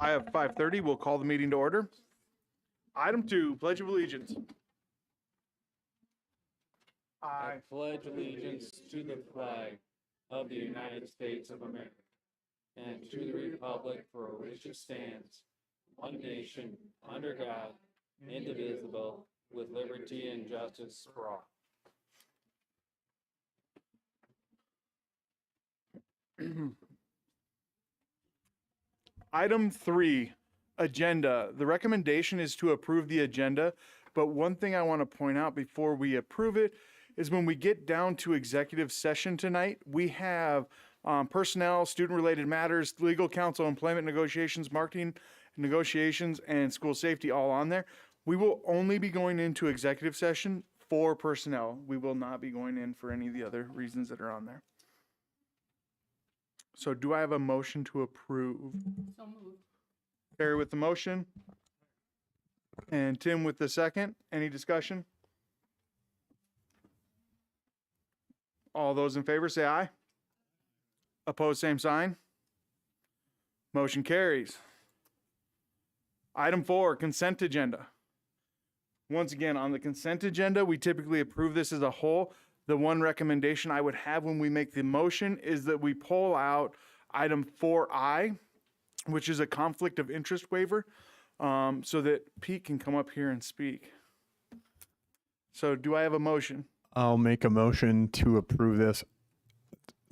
I have 5:30. We'll call the meeting to order. Item 2, Pledge of Allegiance. I pledge allegiance to the flag of the United States of America and to the republic for which it stands, one nation, under God, indivisible, with liberty and justice for all. Item 3, agenda. The recommendation is to approve the agenda, but one thing I want to point out before we approve it is when we get down to executive session tonight, we have personnel, student-related matters, legal counsel, employment negotiations, marketing negotiations, and school safety all on there. We will only be going into executive session for personnel. We will not be going in for any of the other reasons that are on there. So do I have a motion to approve? So moved. Terry with the motion. And Tim with the second. Any discussion? All those in favor say aye. Opposed, same sign. Motion carries. Item 4, consent agenda. Once again, on the consent agenda, we typically approve this as a whole. The one recommendation I would have when we make the motion is that we pull out item 4I, which is a conflict of interest waiver, so that Pete can come up here and speak. So do I have a motion? I'll make a motion to approve this,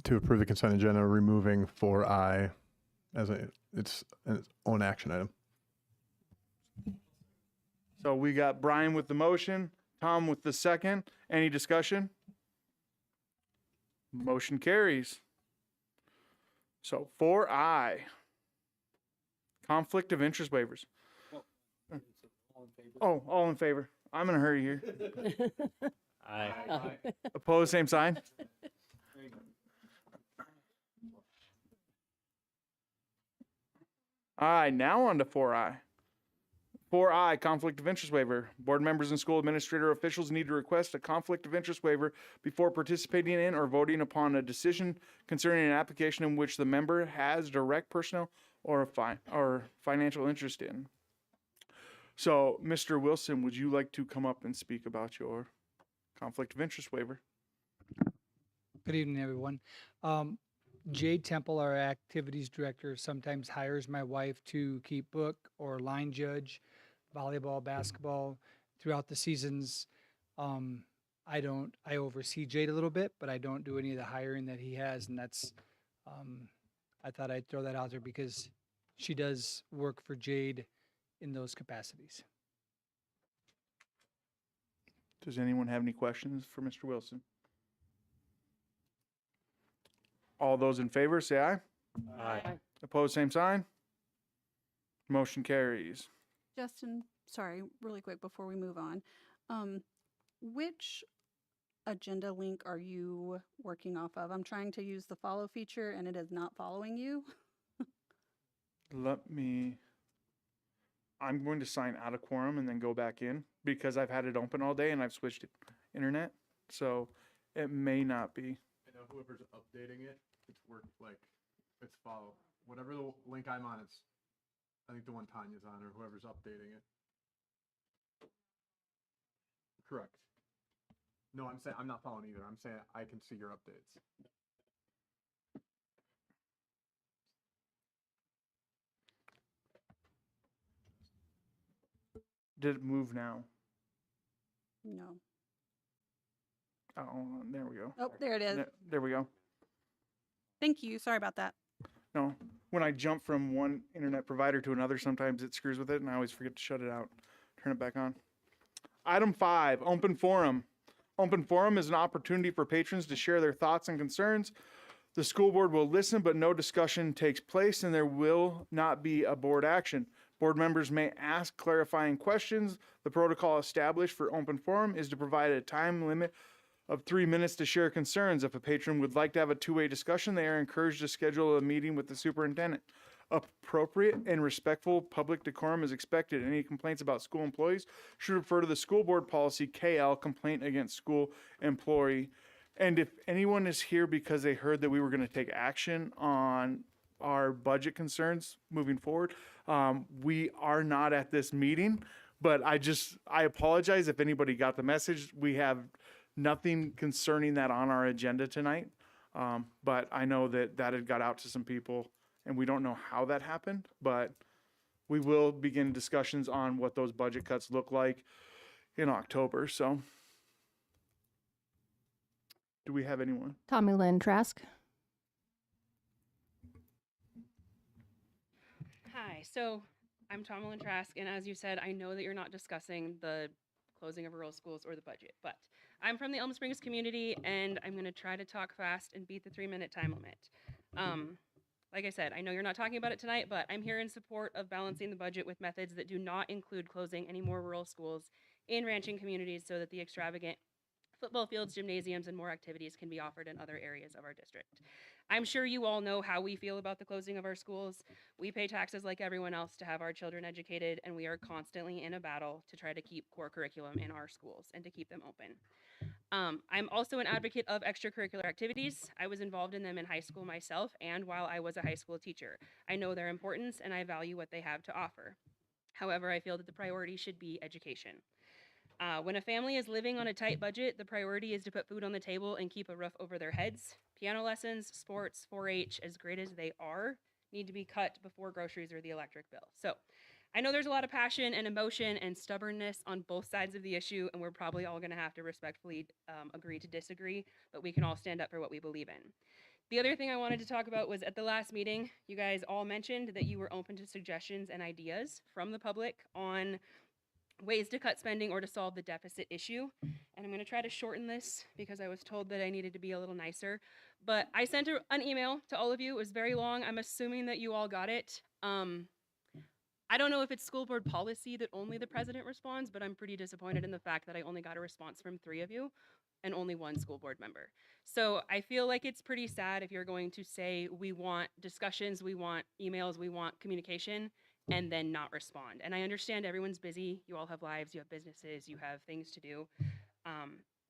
to approve the consent agenda, removing 4I as its own action item. So we got Brian with the motion, Tom with the second. Any discussion? Motion carries. So 4I, conflict of interest waivers. Oh, all in favor. I'm in a hurry here. Aye. Opposed, same sign. All right, now on to 4I. 4I, conflict of interest waiver. Board members and school administrator officials need to request a conflict of interest waiver before participating in or voting upon a decision concerning an application in which the member has direct personal or financial interest in. So, Mr. Wilson, would you like to come up and speak about your conflict of interest waiver? Good evening, everyone. Jade Temple, our activities director, sometimes hires my wife to keep book or line judge volleyball, basketball throughout the seasons. I oversee Jade a little bit, but I don't do any of the hiring that he has. And that's, I thought I'd throw that out there because she does work for Jade in those capacities. Does anyone have any questions for Mr. Wilson? All those in favor, say aye. Aye. Opposed, same sign. Motion carries. Justin, sorry, really quick before we move on. Which agenda link are you working off of? I'm trying to use the follow feature and it is not following you. I'm going to sign out of quorum and then go back in because I've had it open all day and I've switched it internet. So it may not be. I know whoever's updating it, it's follow. Whatever the link I'm on, it's, I think the one Tanya's on or whoever's updating it. Correct. No, I'm saying, I'm not following either. I'm saying I can see your updates. Did it move now? No. Oh, there we go. Oh, there it is. There we go. Thank you. Sorry about that. No, when I jump from one internet provider to another, sometimes it screws with it and I always forget to shut it out, turn it back on. Item 5, open forum. Open forum is an opportunity for patrons to share their thoughts and concerns. The school board will listen, but no discussion takes place and there will not be a board action. Board members may ask clarifying questions. The protocol established for open forum is to provide a time limit of 3 minutes to share concerns. If a patron would like to have a two-way discussion, they are encouraged to schedule a meeting with the superintendent. Appropriate and respectful public decorum is expected. Any complaints about school employees should refer to the school board policy KL, complaint against school employee. And if anyone is here because they heard that we were going to take action on our budget concerns moving forward. We are not at this meeting, but I apologize if anybody got the message. We have nothing concerning that on our agenda tonight. But I know that had got out to some people, and we don't know how that happened, but we will begin discussions on what those budget cuts look like in October. So do we have anyone? Tommy Lynn Trask. Hi, so I'm Tom Lynn Trask, and as you said, I know that you're not discussing the closing of rural schools or the budget, but I'm from the Elm Springs community, and I'm going to try to talk fast and beat the 3-minute time limit. Like I said, I know you're not talking about it tonight, but I'm here in support of balancing the budget with methods that do not include closing any more rural schools in ranching communities so that the extravagant football fields, gymnasiums, and more activities can be offered in other areas of our district. I'm sure you all know how we feel about the closing of our schools. We pay taxes like everyone else to have our children educated, and we are constantly in a battle to try to keep core curriculum in our schools and to keep them open. I'm also an advocate of extracurricular activities. I was involved in them in high school myself and while I was a high school teacher. I know their importance and I value what they have to offer. However, I feel that the priority should be education. When a family is living on a tight budget, the priority is to put food on the table and keep a roof over their heads. Piano lessons, sports, 4-H, as great as they are, need to be cut before groceries or the electric bill. So I know there's a lot of passion and emotion and stubbornness on both sides of the issue, and we're probably all gonna have to respectfully agree to disagree, but we can all stand up for what we believe in. The other thing I wanted to talk about was at the last meeting, you guys all mentioned that you were open to suggestions and ideas from the public on ways to cut spending or to solve the deficit issue. And I'm going to try to shorten this because I was told that I needed to be a little nicer. But I sent an email to all of you. It was very long. I'm assuming that you all got it. I don't know if it's school board policy that only the president responds, but I'm pretty disappointed in the fact that I only got a response from 3 of you and only 1 school board member. So I feel like it's pretty sad if you're going to say we want discussions, we want emails, we want communication, and then not respond. And I understand everyone's busy. You all have lives, you have businesses, you have things to do.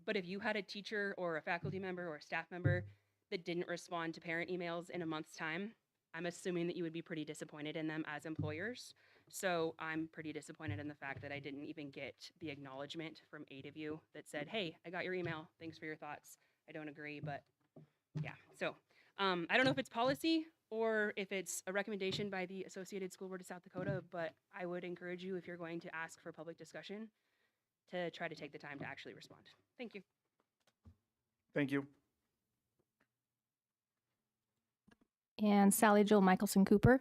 But if you had a teacher or a faculty member or a staff member that didn't respond to parent emails in a month's time, I'm assuming that you would be pretty disappointed in them as employers. So I'm pretty disappointed in the fact that I didn't even get the acknowledgement from 8 of you that said, hey, I got your email. Thanks for your thoughts. I don't agree, but yeah. So I don't know if it's policy or if it's a recommendation by the Associated School Board of South Dakota, but I would encourage you, if you're going to ask for public discussion, to try to take the time to actually respond. Thank you. Thank you. And Sally Jill Michelson Cooper.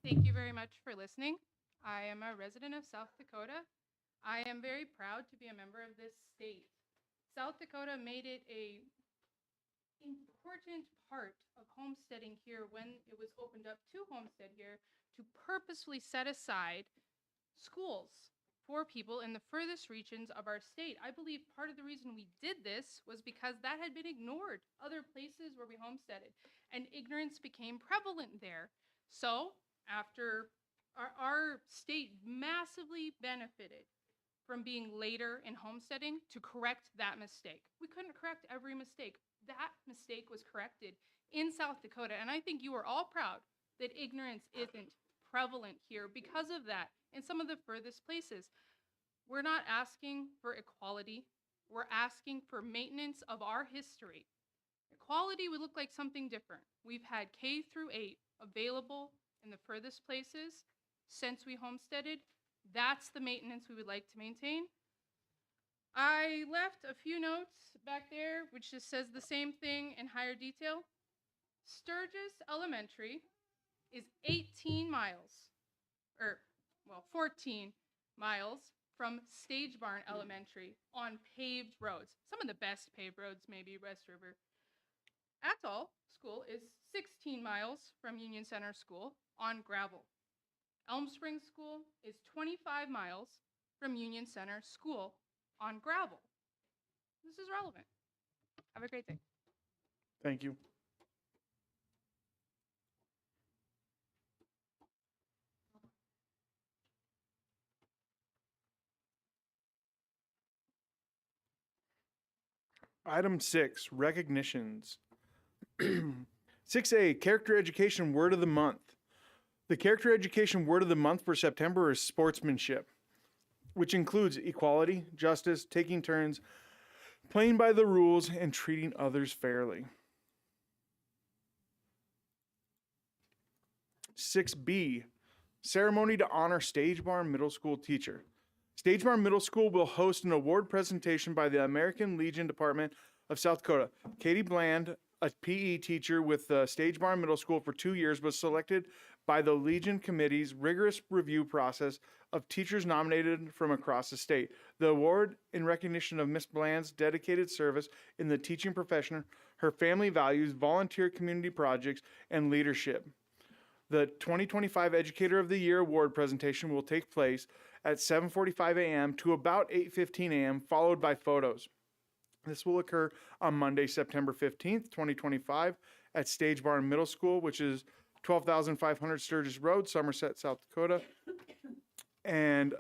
Thank you very much for listening. I am a resident of South Dakota. I am very proud to be a member of this state. South Dakota made it a important part of homesteading here when it was opened up to homestead here to purposefully set aside schools for people in the furthest regions of our state. I believe part of the reason we did this was because that had been ignored other places where we homesteaded, and ignorance became prevalent there. So after our state massively benefited from being later in homesteading to correct that mistake. We couldn't correct every mistake. That mistake was corrected in South Dakota, and I think you are all proud that ignorance isn't prevalent here because of that in some of the furthest places. We're not asking for equality. We're asking for maintenance of our history. Equality would look like something different. We've had K through 8 available in the furthest places since we homesteaded. That's the maintenance we would like to maintain. I left a few notes back there, which just says the same thing in higher detail. Sturgis Elementary is 18 miles, 14 miles from Stage Barn Elementary on paved roads. Some of the best paved roads, maybe West River. Atoll School is 16 miles from Union Center School on gravel. Elm Springs School is 25 miles from Union Center School on gravel. This is relevant. Have a great day. Thank you. Item 6, recognitions. 6A, character education word of the month. The character education word of the month for September is sportsmanship, which includes equality, justice, taking turns, playing by the rules, and treating others fairly. 6B, ceremony to honor Stage Bar Middle School teacher. Stage Bar Middle School will host an award presentation by the American Legion Department of South Dakota. Katie Bland, a PE teacher with Stage Bar Middle School for 2 years, was selected by the Legion Committee's rigorous review process of teachers nominated from across the state. The award in recognition of Miss Bland's dedicated service in the teaching profession, her family values, volunteer community projects, and leadership. The 2025 Educator of the Year award presentation will take place at 7:45 a.m. to about 8:15 a.m., followed by photos. This will occur on Monday, September 15th, 2025 at Stage Bar Middle School, which is 12,500 Sturgis Road, Somerset, South Dakota. And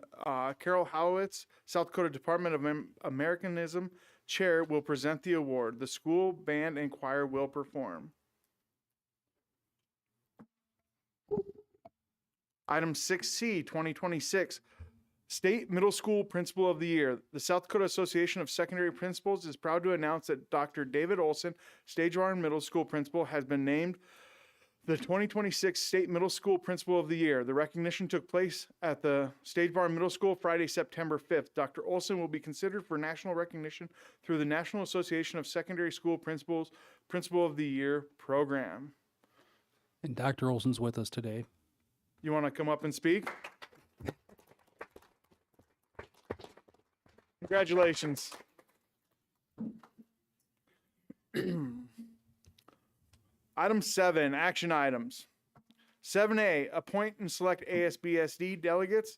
Carol Howitz, South Dakota Department of Americanism Chair, will present the award. The school band and choir will perform. Item 6C, 2026, State Middle School Principal of the Year. The South Dakota Association of Secondary Principals is proud to announce that Dr. David Olson, Stage Bar Middle School Principal, has been named the 2026 State Middle School Principal of the Year. The recognition took place at the Stage Bar Middle School Friday, September 5th. Dr. Olson will be considered for national recognition through the National Association of Secondary School Principals Principal of the Year program. And Dr. Olson's with us today. You want to come up and speak? Congratulations. Item 7, action items. 7A, appoint and select ASBSD delegates.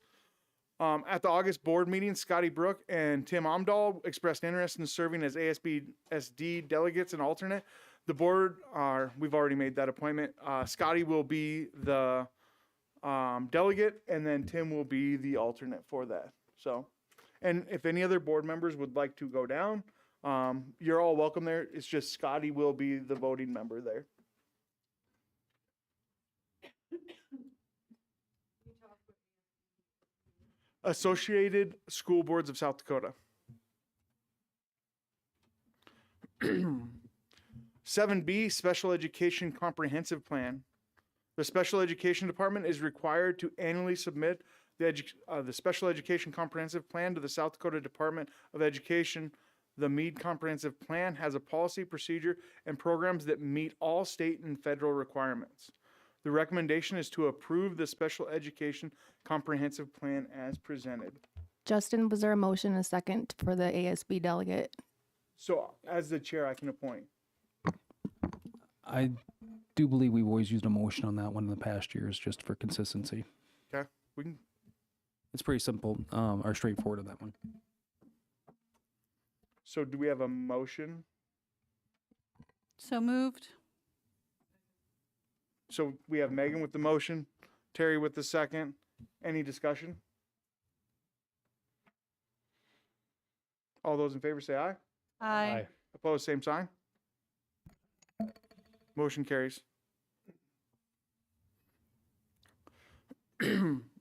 At the August board meeting, Scotty Brook and Tim Omdahl expressed interest in serving as ASBSD delegates and alternate. The board we've already made that appointment. Scotty will be the delegate, and then Tim will be the alternate for that. So, and if any other board members would like to go down, you're all welcome there. It's just Scotty will be the voting member there. Associated School Boards of South Dakota. 7B, Special Education Comprehensive Plan. The Special Education Department is required to annually submit the Special Education Comprehensive Plan to the South Dakota Department of Education. The Meade Comprehensive Plan has a policy, procedure, and programs that meet all state and federal requirements. The recommendation is to approve the Special Education Comprehensive Plan as presented. Justin, was there a motion and a second for the ASB delegate? So as the chair, I can appoint. I do believe we've always used a motion on that one in the past years, just for consistency. Okay, we can. It's pretty simple, or straightforward on that one. So do we have a motion? So moved. So we have Megan with the motion, Terry with the second. Any discussion? All those in favor say aye. Aye. Opposed, same sign. Motion carries.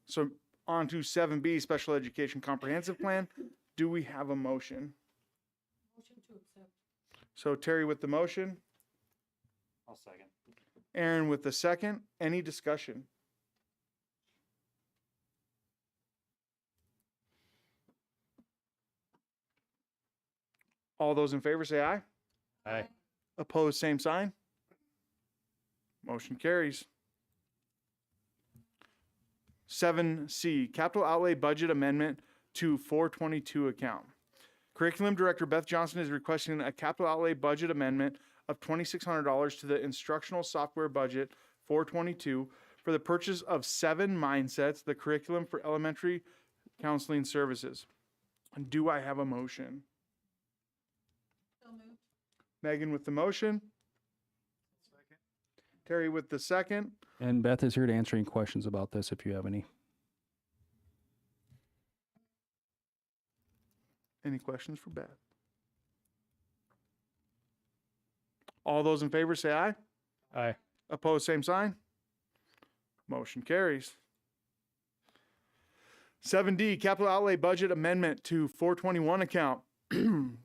So on to 7B, Special Education Comprehensive Plan. Do we have a motion? Motion to accept. So Terry with the motion, I'll second. Aaron with the second. Any discussion? All those in favor say aye. Aye. Opposed, same sign. Motion carries. 7C, Capital Outlay Budget Amendment to 422 account. Curriculum Director Beth Johnson is requesting a capital outlay budget amendment of $2,600 to the instructional software budget 422 for the purchase of 7 Mindsets, the curriculum for elementary counseling services. Do I have a motion? So moved. Megan with the motion. Second. Terry with the second. And Beth is here to answer any questions about this if you have any. Any questions for Beth? All those in favor say aye. Aye. Opposed, same sign. Motion carries. 7D, capital outlay budget amendment to 421 account.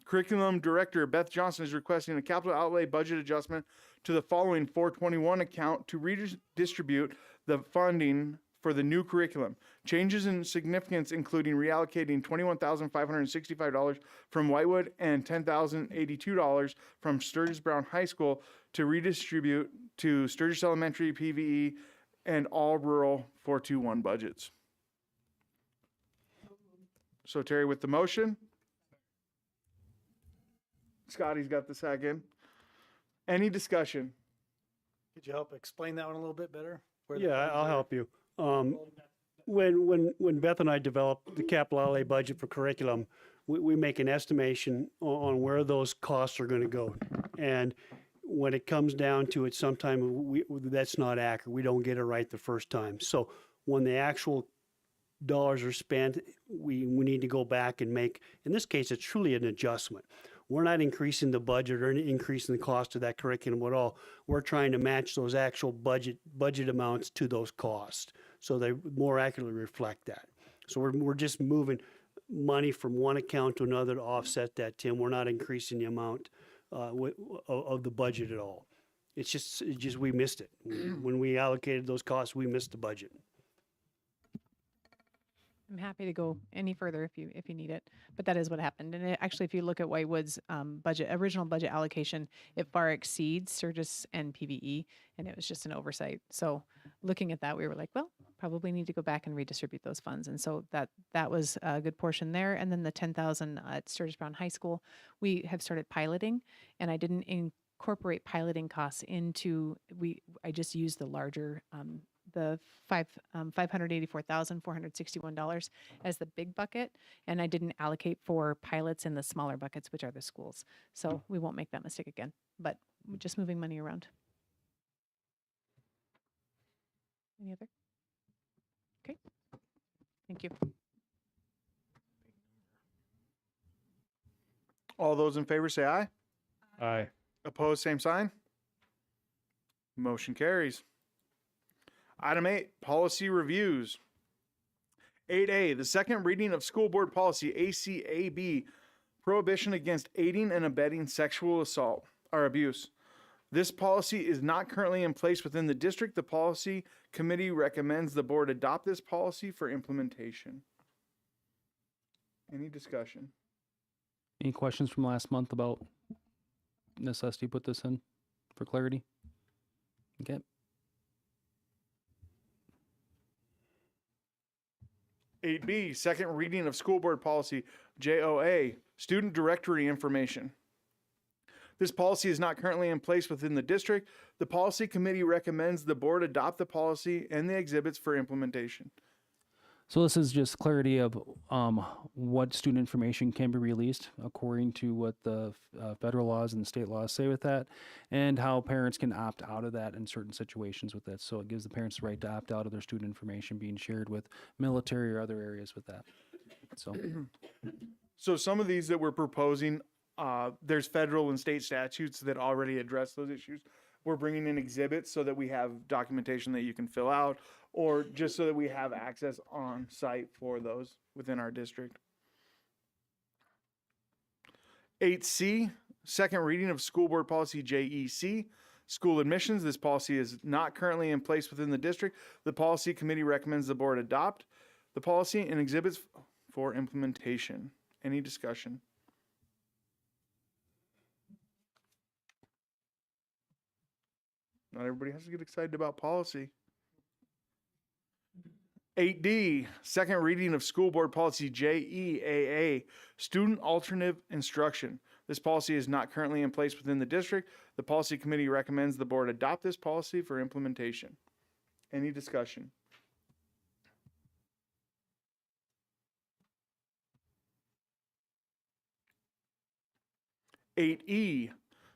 Curriculum Director Beth Johnson is requesting a capital outlay budget adjustment to the following 421 account to redistribute the funding for the new curriculum. Changes in significance including reallocating $21,565 from Whitewood and $10,082 from Sturgis Brown High School to redistribute to Sturgis Elementary, PVE, and all rural 421 budgets. So Terry with the motion. Scotty's got the second. Any discussion? Could you help explain that one a little bit better? Yeah, I'll help you. When Beth and I developed the capital outlay budget for curriculum, we make an estimation on where those costs are going to go. And when it comes down to it, sometimes that's not accurate. We don't get it right the first time. So when the actual dollars are spent, we need to go back and make, in this case, it's truly an adjustment. We're not increasing the budget or increasing the cost of that curriculum at all. We're trying to match those actual budget amounts to those costs, so they more accurately reflect that. So we're just moving money from one account to another to offset that, Tim. We're not increasing the amount of the budget at all. It's just we missed it. When we allocated those costs, we missed the budget. I'm happy to go any further if you need it, but that is what happened. And actually, if you look at Whitewood's original budget allocation, it far exceeds Sturgis and PVE, and it was just an oversight. So looking at that, we were like, well, probably need to go back and redistribute those funds. And so that was a good portion there. And then the 10,000 at Sturgis Brown High School, we have started piloting, and I didn't incorporate piloting costs into, I just used the larger, the $584,461 as the big bucket, and I didn't allocate for pilots in the smaller buckets, which are the schools. So we won't make that mistake again, but we're just moving money around. Any other? Okay. Thank you. All those in favor say aye. Aye. Opposed, same sign. Motion carries. Item 8, policy reviews. 8A, the second reading of School Board Policy ACAB, prohibition against aiding and abetting sexual assault or abuse. This policy is not currently in place within the district. The policy committee recommends the board adopt this policy for implementation. Any discussion? Any questions from last month about necessity to put this in for clarity? Okay. 8B, second reading of School Board Policy JOA, Student Directory Information. This policy is not currently in place within the district. The policy committee recommends the board adopt the policy and the exhibits for implementation. So this is just clarity of what student information can be released according to what the federal laws and the state laws say with that, and how parents can opt out of that in certain situations with that. So it gives the parents the right to opt out of their student information being shared with military or other areas with that. So some of these that we're proposing, there's federal and state statutes that already address those issues. We're bringing in exhibits so that we have documentation that you can fill out, or just so that we have access on site for those within our district. 8C, second reading of School Board Policy JEC, school admissions. This policy is not currently in place within the district. The policy committee recommends the board adopt the policy and exhibits for implementation. Any discussion? Not everybody has to get excited about policy. 8D, second reading of School Board Policy JEAA, Student Alternative Instruction. This policy is not currently in place within the district. The policy committee recommends the board adopt this policy for implementation. Any discussion? (8E),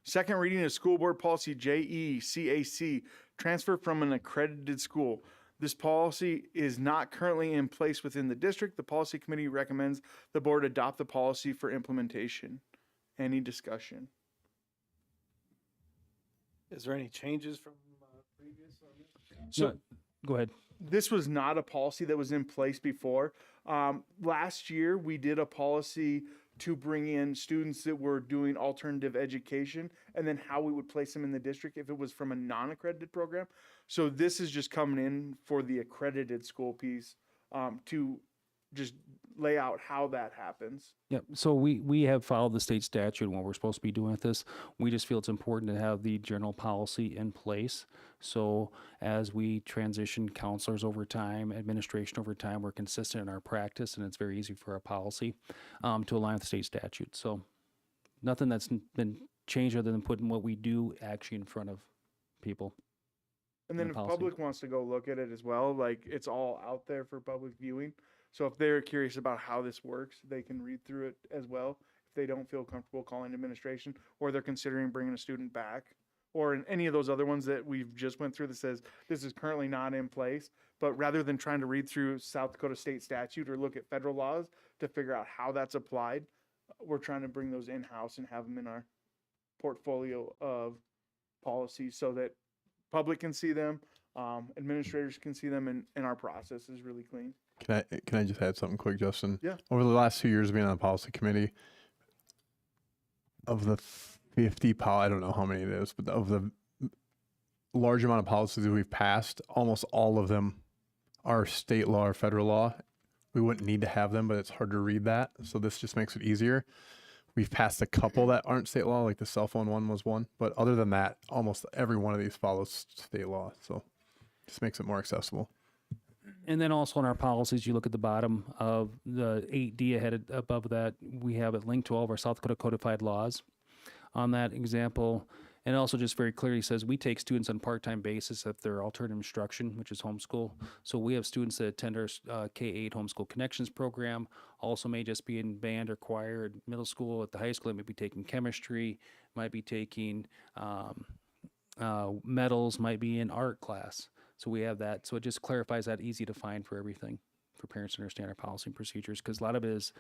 second reading of School Board Policy JECAC, transfer from an accredited school. This policy is not currently in place within the district. The policy committee recommends the board adopt the policy for implementation. Any discussion? Is there any changes from previous on this? So No, go ahead. this was not a policy that was in place before. Last year, we did a policy to bring in students that were doing alternative education and then how we would place them in the district if it was from a non-accredited program. So this is just coming in for the accredited school piece to just lay out how that happens. Yep. So we have followed the state statute and what we're supposed to be doing with this. We just feel it's important to have the general policy in place. So as we transition counselors over time, administration over time, we're consistent in our practice, and it's very easy for our policy to align with the state statute. So nothing that's been changed other than putting what we do actually in front of people. And then the if policy. public wants to go look at it as well, like it's all out there for public viewing. So if they're curious about how this works, they can read through it as well. If they don't feel comfortable calling administration, or they're considering bringing a student back, or in any of those other ones that we've just went through that says this is currently not in place, but rather than trying to read through South Dakota state statute or look at federal laws to figure out how that's applied, we're trying to bring those in-house and have them in our portfolio of policies so that public can see them, administrators can see them, and our process is really clean. Can I just add something quick, Justin? Yeah. Over the last 2 years of being on the policy committee, of the 50 I don't know how many it is, but of the large amount of policies that we've passed, almost all of them are state law or federal law. We wouldn't need to have them, but it's hard to read that. So this just makes it easier. We've passed a couple that aren't state law, like the cell phone one was one. But other than that, almost every one of these follows state law. So just makes it more accessible. And then also in our policies, you look at the bottom of the 8D ahead above that, we have it linked to all of our South Dakota codified laws on that example. And it also just very clearly says we take students on a part-time basis if they're alternative instruction, which is homeschool. So we have students that attend our K-8 Homeschool Connections program, also may just be in band or choir at middle school. At the high school, they may be taking chemistry, might be taking metals, might be in art class. So we have that. So it just clarifies that, easy to find for everything, for parents to understand our policy and procedures, because a lot of it is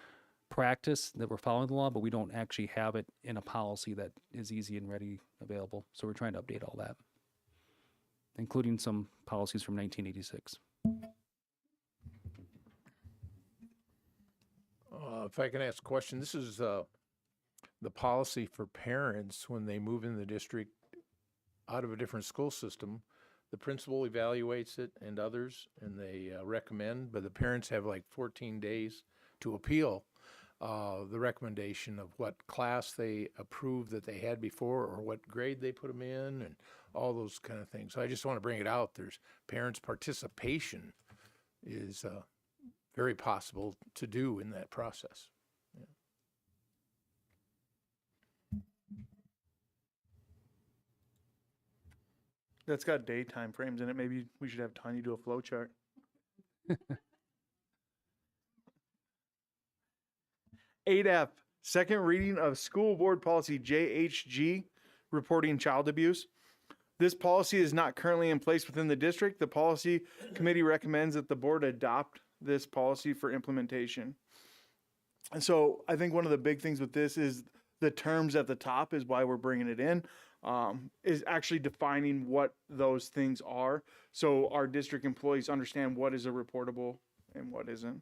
practice that we're following the law, but we don't actually have it in a policy that is easy and ready available. So we're trying to update all that, including some policies from 1986. If I can ask a question, this is the policy for parents when they move in the district out of a different school system. The principal evaluates it and others, and they recommend, but the parents have like 14 days to appeal the recommendation of what class they approved that they had before or what grade they put them in and all those kind of things. So I just want to bring it out. There's parents' participation is very possible to do in that process. Yeah. That's got day time frames in it. Maybe we should have Tanya do a flow chart. 8F, second reading of School Board Policy JHG, reporting child abuse. This policy is not currently in place within the district. The policy committee recommends that the board adopt this policy for implementation. And so I think one of the big things with this is the terms at the top is why we're bringing it in, is actually defining what those things are. So our district employees understand what is a reportable and what isn't.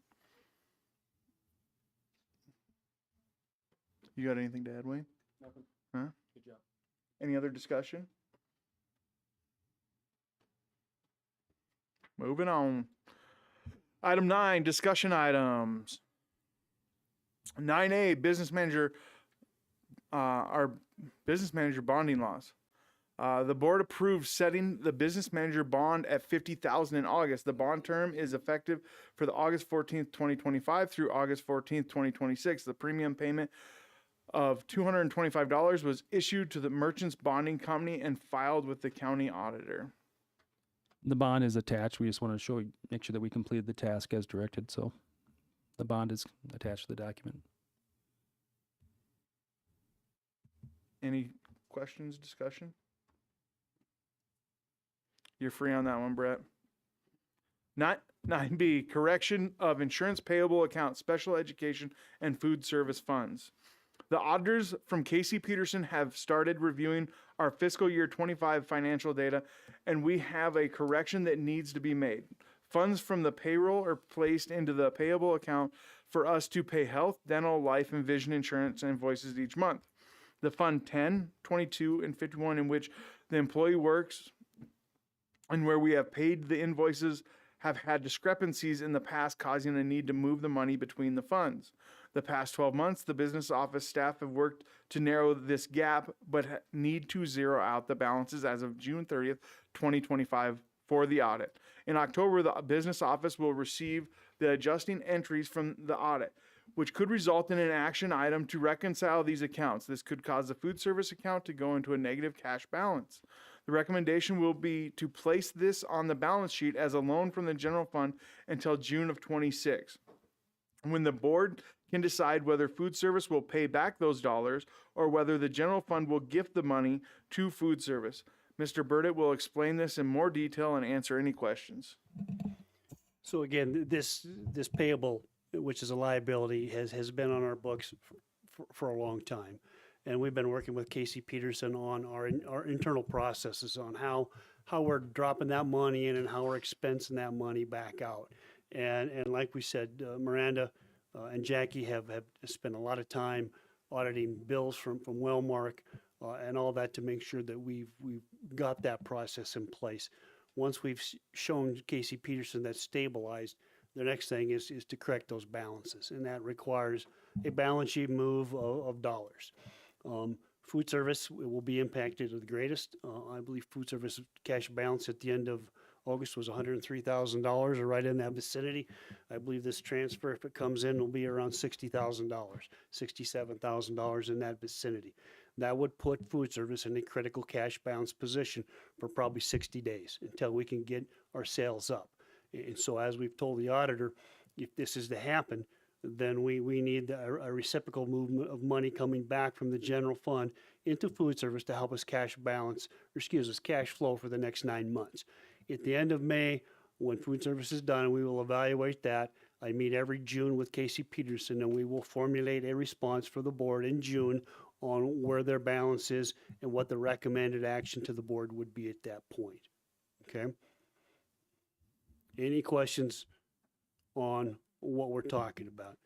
You got anything to add, Wayne? Nothing. Huh? Good job. Any other discussion? Moving on. Item 9, discussion items. 9A, business manager, our business manager bonding laws. The board approved setting the business manager bond at $50,000 in August. The bond term is effective for the August 14th, 2025 through August 14th, 2026. The premium payment of $225 was issued to the merchant's bonding company and filed with the county auditor. The bond is attached. We just want to make sure that we completed the task as directed. So the bond is attached to the document. Any questions, discussion? You're free on that one, Brett. 9B, correction of insurance payable account, special education and food service funds. The auditors from Casey Peterson have started reviewing our fiscal year 25 financial data, and we have a correction that needs to be made. Funds from the payroll are placed into the payable account for us to pay health, dental, life, and vision insurance invoices each month. The Fund 10, 22, and 51 in which the employee works and where we have paid the invoices have had discrepancies in the past, causing a need to move the money between the funds. The past 12 months, the business office staff have worked to narrow this gap, but need to zero out the balances as of June 30th, 2025 for the audit. In October, the business office will receive the adjusting entries from the audit, which could result in an action item to reconcile these accounts. This could cause the food service account to go into a negative cash balance. The recommendation will be to place this on the balance sheet as a loan from the general fund until June of 26. When the board can decide whether food service will pay back those dollars or whether the general fund will gift the money to food service. Mr. Burdett will explain this in more detail and answer any questions. So again, this payable, which is a liability, has been on our books for a long time. And we've been working with Casey Peterson on our internal processes on how we're dropping that money in and how we're expensing that money back out. And like we said, Miranda and Jackie have spent a lot of time auditing bills from Wellmark and all that to make sure that we've got that process in place. Once we've shown Casey Peterson that's stabilized, the next thing is to correct those balances, and that requires a balance sheet move of dollars. Food service will be impacted the greatest. I believe food service cash balance at the end of August was $103,000 or right in that vicinity. I believe this transfer, if it comes in, will be around $60,000, $67,000 in that vicinity. That would put food service in a critical cash balance position for probably 60 days until we can get our sales up. And so as we've told the auditor, if this is to happen, then we need a reciprocal movement of money coming back from the general fund into food service to help us cash flow for the next 9 months. At the end of May, when food service is done, we will evaluate that. I meet every June with Casey Peterson, and we will formulate a response for the board in June on where their balance is and what the recommended action to the board would be at that point. Okay? Any questions on what we're talking about?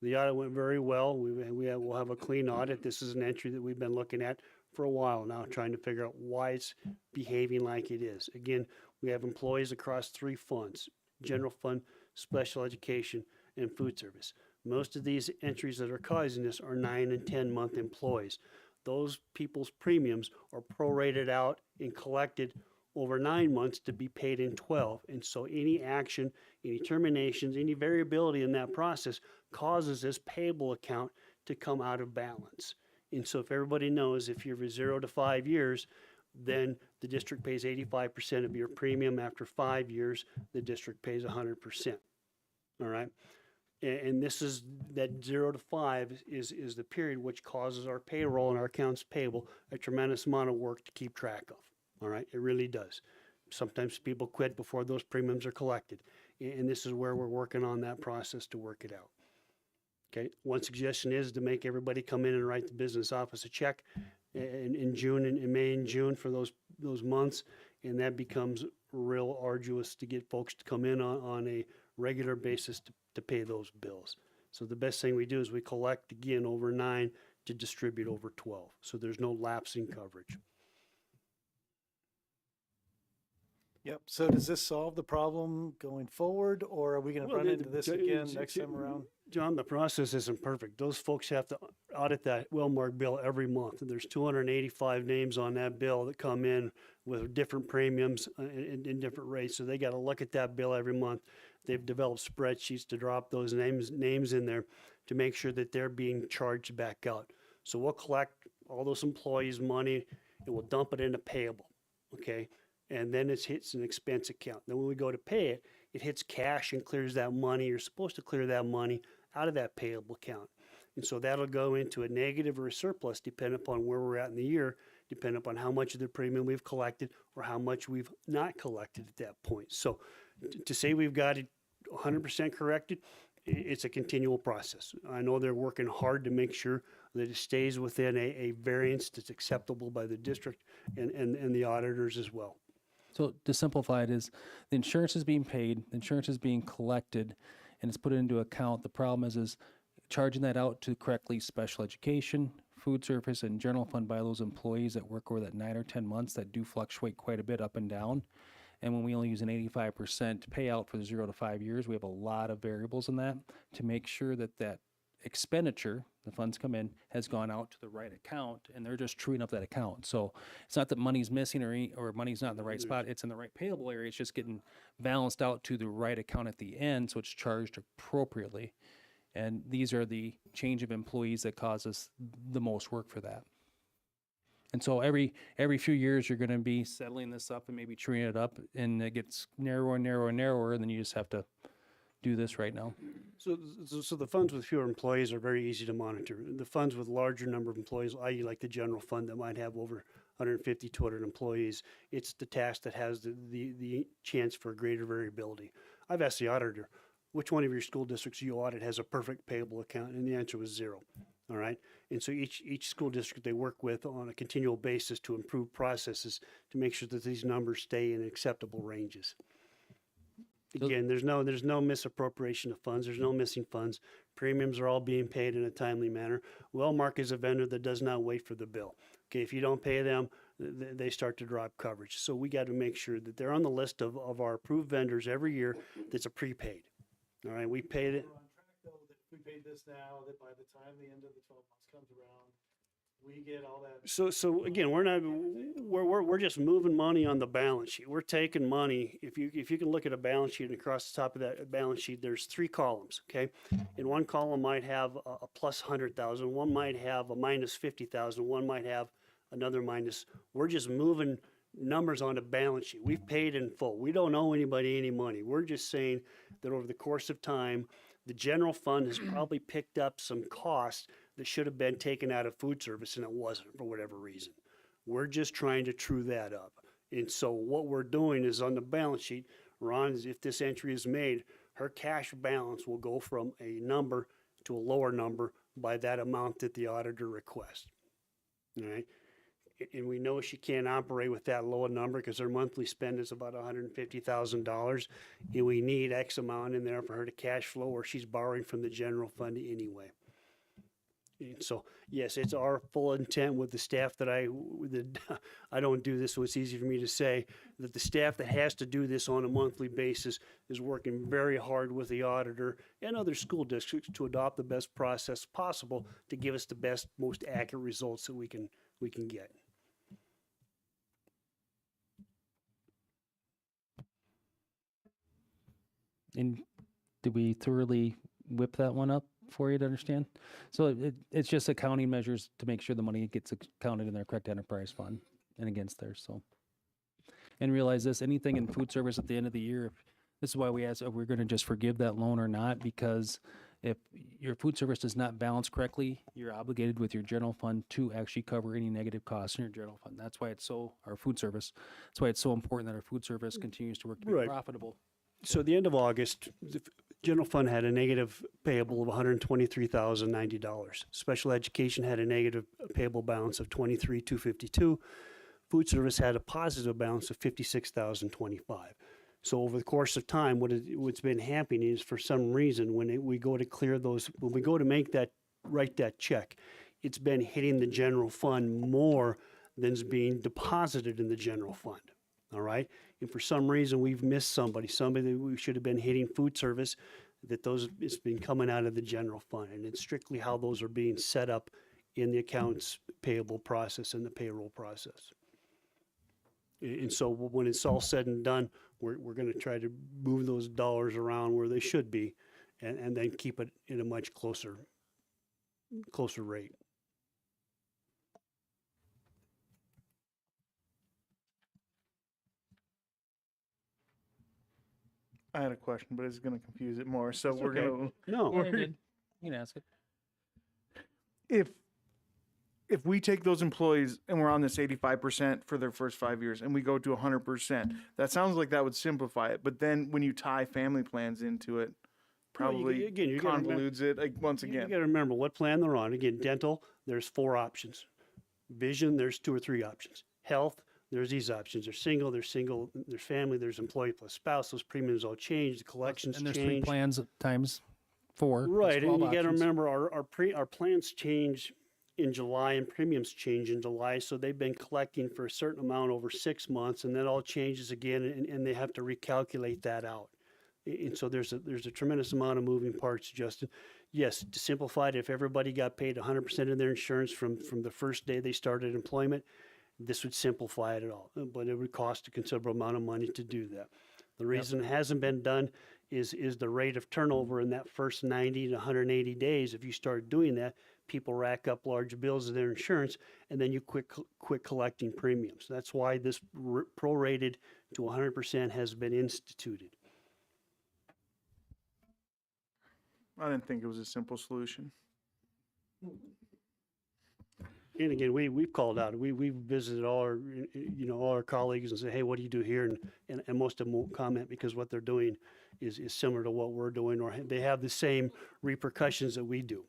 The audit went very well. We'll have a clean audit. This is an entry that we've been looking at for a while now, trying to figure out why it's behaving like it is. Again, we have employees across 3 funds: general fund, special education, and food service. Most of these entries that are causing this are 9 and 10-month employees. Those people's premiums are prorated out and collected over 9 months to be paid in 12. And so any action, any terminations, any variability in that process causes this payable account to come out of balance. And so if everybody knows, if you're 0 to 5 years, then the district pays 85% of your premium. After 5 years, the district pays 100%. All right? And this is that 0 to 5 is the period which causes our payroll and our accounts payable a tremendous amount of work to keep track of. All right, it really does. Sometimes people quit before those premiums are collected, and this is where we're working on that process to work it out. Okay, one suggestion is to make everybody come in and write the business office a check in June, in May and June for those months, and that becomes real arduous to get folks to come in on a regular basis to pay those bills. So the best thing we do is we collect again over 9 to distribute over 12, so there's no lapsing coverage. Yep. So does this solve the problem going forward, or are we going to run into this again next time around? John, the process isn't perfect. Those folks have to audit that Wellmark bill every month. And there's 285 names on that bill that come in with different premiums and different rates. So they got to look at that bill every month. They've developed spreadsheets to drop those names in there to make sure that they're being charged back out. So we'll collect all those employees' money and we'll dump it into payable. Okay. And then it hits an expense account. Then when we go to pay it, it hits cash and clears that money. You're supposed to clear that money out of that payable account. And so that'll go into a negative or a surplus depending upon where we're at in the year, depending upon how much of the premium we've collected or how much we've not collected at that point. So to say we've got it 100% corrected it's a continual process. I know they're working hard to make sure that it stays within a variance that's acceptable by the district and the auditors as well. So to simplify it is the insurance is being paid, the insurance is being collected, and it's put into account. The problem is charging that out to correctly special education, food service, and general fund by those employees that work over that 9 or 10 months that do fluctuate quite a bit up and down. And when we only use an 85% payout for the 0 to 5 years, we have a lot of variables in that to make sure that that expenditure, the funds come in, has gone out to the right account, and they're just truing up that account. So it's not that money's missing or money's not in the right spot. It's in the right payable area. It's just getting balanced out to the right account at the end, so it's charged appropriately. And these are the change of employees that cause us the most work for that. And so every few years, you're going to be settling this up and maybe truing it up, and it gets narrower and narrower and narrower, and then you just have to do this right now. So the funds with fewer employees are very easy to monitor. The funds with larger number of employees, i.e. like the general fund that might have over 150, 200 employees, it's the task that has the chance for greater variability. I've asked the auditor, which one of your school districts you audit has a perfect payable account? And the answer was 0. All right. And so each school district they work with on a continual basis to improve processes to make sure that these numbers stay in acceptable ranges. Again, there's no misappropriation of funds. There's no missing funds. Premiums are all being paid in a timely manner. Wellmark is a vendor that does not wait for the bill. Okay, if you don't pay them, they start to drop coverage. So we got to make sure that they're on the list of our approved vendors every year that's a prepaid. All right, we paid it. We're on track though that if we paid this now, that by the time the end of the 12 months comes around, we get all that. So again, we're just moving money on the balance sheet. We're taking money. If you can look at a balance sheet and across the top of that balance sheet, there's 3 columns. Okay, and one column might have a plus 100,000, one might have a minus 50,000, one might have another minus. We're just moving numbers on the balance sheet. We've paid in full. We don't owe anybody any money. We're just saying that over the course of time, the general fund has probably picked up some costs that should have been taken out of food service and it wasn't for whatever reason. We're just trying to true that up. And so what we're doing is on the balance sheet, Ron, is if this entry is made, her cash balance will go from a number to a lower number by that amount that the auditor requests. All right. And we know she can't operate with that low a number because her monthly spend is about $150,000. And we need X amount in there for her to cash flow, or she's borrowing from the general fund anyway. And so, yes, it's our full intent with the staff that I don't do this, so it's easy for me to say that the staff that has to do this on a monthly basis is working very hard with the auditor and other school districts to adopt the best process possible to give us the best, most accurate results that we can get. And did we thoroughly whip that one up for you to understand? So it's just accounting measures to make sure the money gets accounted in their correct enterprise fund and against theirs. So, and realize this, anything in food service at the end of the year, this is why we ask if we're going to just forgive that loan or not, because if your food service does not balance correctly, you're obligated with your general fund to actually cover any negative costs in your general fund. That's why that's why it's so important that our food service continues to work to be profitable. So at the end of August, the general fund had a negative payable of $123,090. Special education had a negative payable balance of $23,252. Food service had a positive balance of $56,025. So over the course of time, what's been happening is for some reason when we go to clear those, when we go to write that check, it's been hitting the general fund more than is being deposited in the general fund. All right. And for some reason, we've missed somebody that we should have been hitting food service, it's been coming out of the general fund. And it's strictly how those are being set up in the accounts payable process and the payroll process. And so when it's all said and done, we're going to try to move those dollars around where they should be and then keep it in a much closer rate. I had a question, but it's going to confuse it more. So It's we're okay. going to. No. You can ask it. If we take those employees and we're on this 85% for their first 5 years and we go to 100%, that sounds like that would simplify it. But then when you tie family plans into it, probably again, you gotta remember- convolutes it like, once You again. got to remember what plan they're on. Again, dental, there's 4 options. Vision, there's 2 or 3 options. Health, there's these options. There's single, there's family, there's employee plus spouse. Those premiums all change. The collections And there's change. 3 plans times 4. That's Right, and 12 you got to options. remember our plans change in July and premiums change in July, so they've been collecting for a certain amount over 6 months, and that all changes again, and they have to recalculate that out. And so there's a tremendous amount of moving parts, Justin. Yes, to simplify it, if everybody got paid 100% of their insurance from the first day they started employment, this would simplify it at all, but it would cost a considerable amount of money to do that. The reason it hasn't been done is the rate of turnover in that first 90 to 180 days. If you start doing that, people rack up large bills of their insurance, and then you quit collecting premiums. That's why this prorated to 100% has been instituted. I didn't think it was a simple solution. And again, we've called out, we've visited all our colleagues and said, hey, what do you do here? And most of them won't comment because what they're doing is similar to what we're doing, or they have the same repercussions that we do.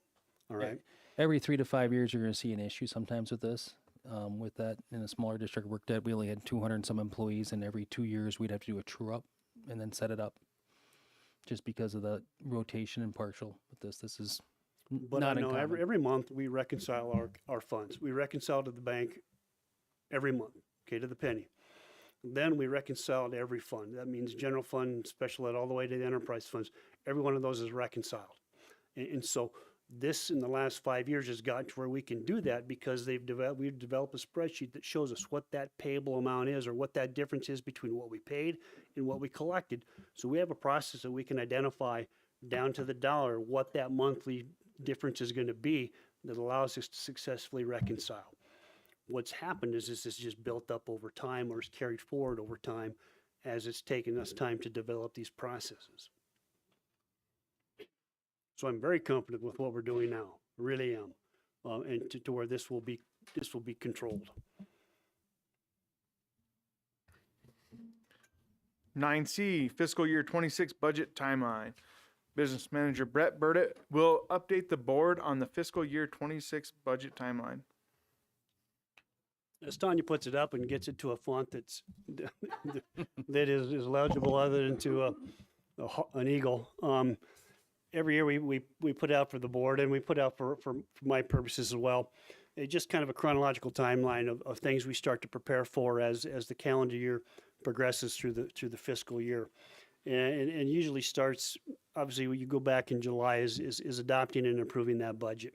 All right. Every 3 to 5 years, you're going to see an issue sometimes with this. With that, in a smaller district I worked at, we only had 200 and some employees, and every 2 years we'd have to do a true up and then set it up. Just because of the rotation and partial with this. This is But not I know uncommon. every month we reconcile our funds. We reconcile to the bank every month, okay, to the penny. Then we reconcile to every fund. That means general fund, special ed, all the way to the enterprise funds. Every one of those is reconciled. And so this in the last 5 years has gotten to where we can do that because we've developed a spreadsheet that shows us what that payable amount is or what that difference is between what we paid and what we collected. So we have a process that we can identify down to the dollar what that monthly difference is going to be that allows us to successfully reconcile. What's happened is this is just built up over time or is carried forward over time as it's taken us time to develop these processes. So I'm very confident with what we're doing now, really am, and to where this will be controlled. 9C, fiscal year 26 budget timeline. Business Manager Brett Burdett will update the board on the fiscal year 26 budget timeline. As Tanya puts it up and gets it to a font that's that is legible other than to an eagle. Every year we put out for the board and we put out for my purposes as well. It's just kind of a chronological timeline of things we start to prepare for as the calendar year progresses through the fiscal year. And usually starts, obviously, when you go back in July is adopting and approving that budget.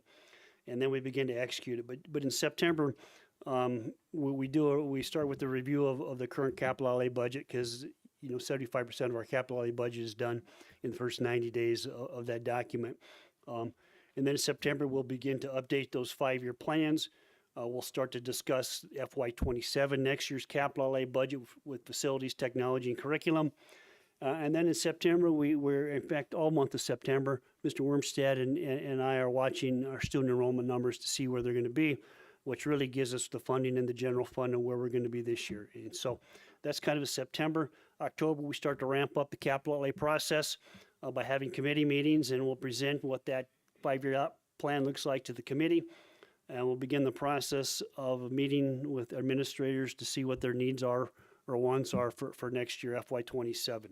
And then we begin to execute it. But in September, we start with the review of the current capital outlay budget because 75% of our capital outlay budget is done in the first 90 days of that document. And then in September, we'll begin to update those 5-year plans. We'll start to discuss FY27, next year's capital outlay budget with facilities, technology, and curriculum. And then in September, we're in fact all month of September, Mr. Wormstead and I are watching our student enrollment numbers to see where they're going to be, which really gives us the funding in the general fund and where we're going to be this year. And so that's kind of a September. October, we start to ramp up the capital outlay process by having committee meetings, and we'll present what that 5-year plan looks like to the committee. And we'll begin the process of meeting with administrators to see what their needs are or wants are for next year, FY27.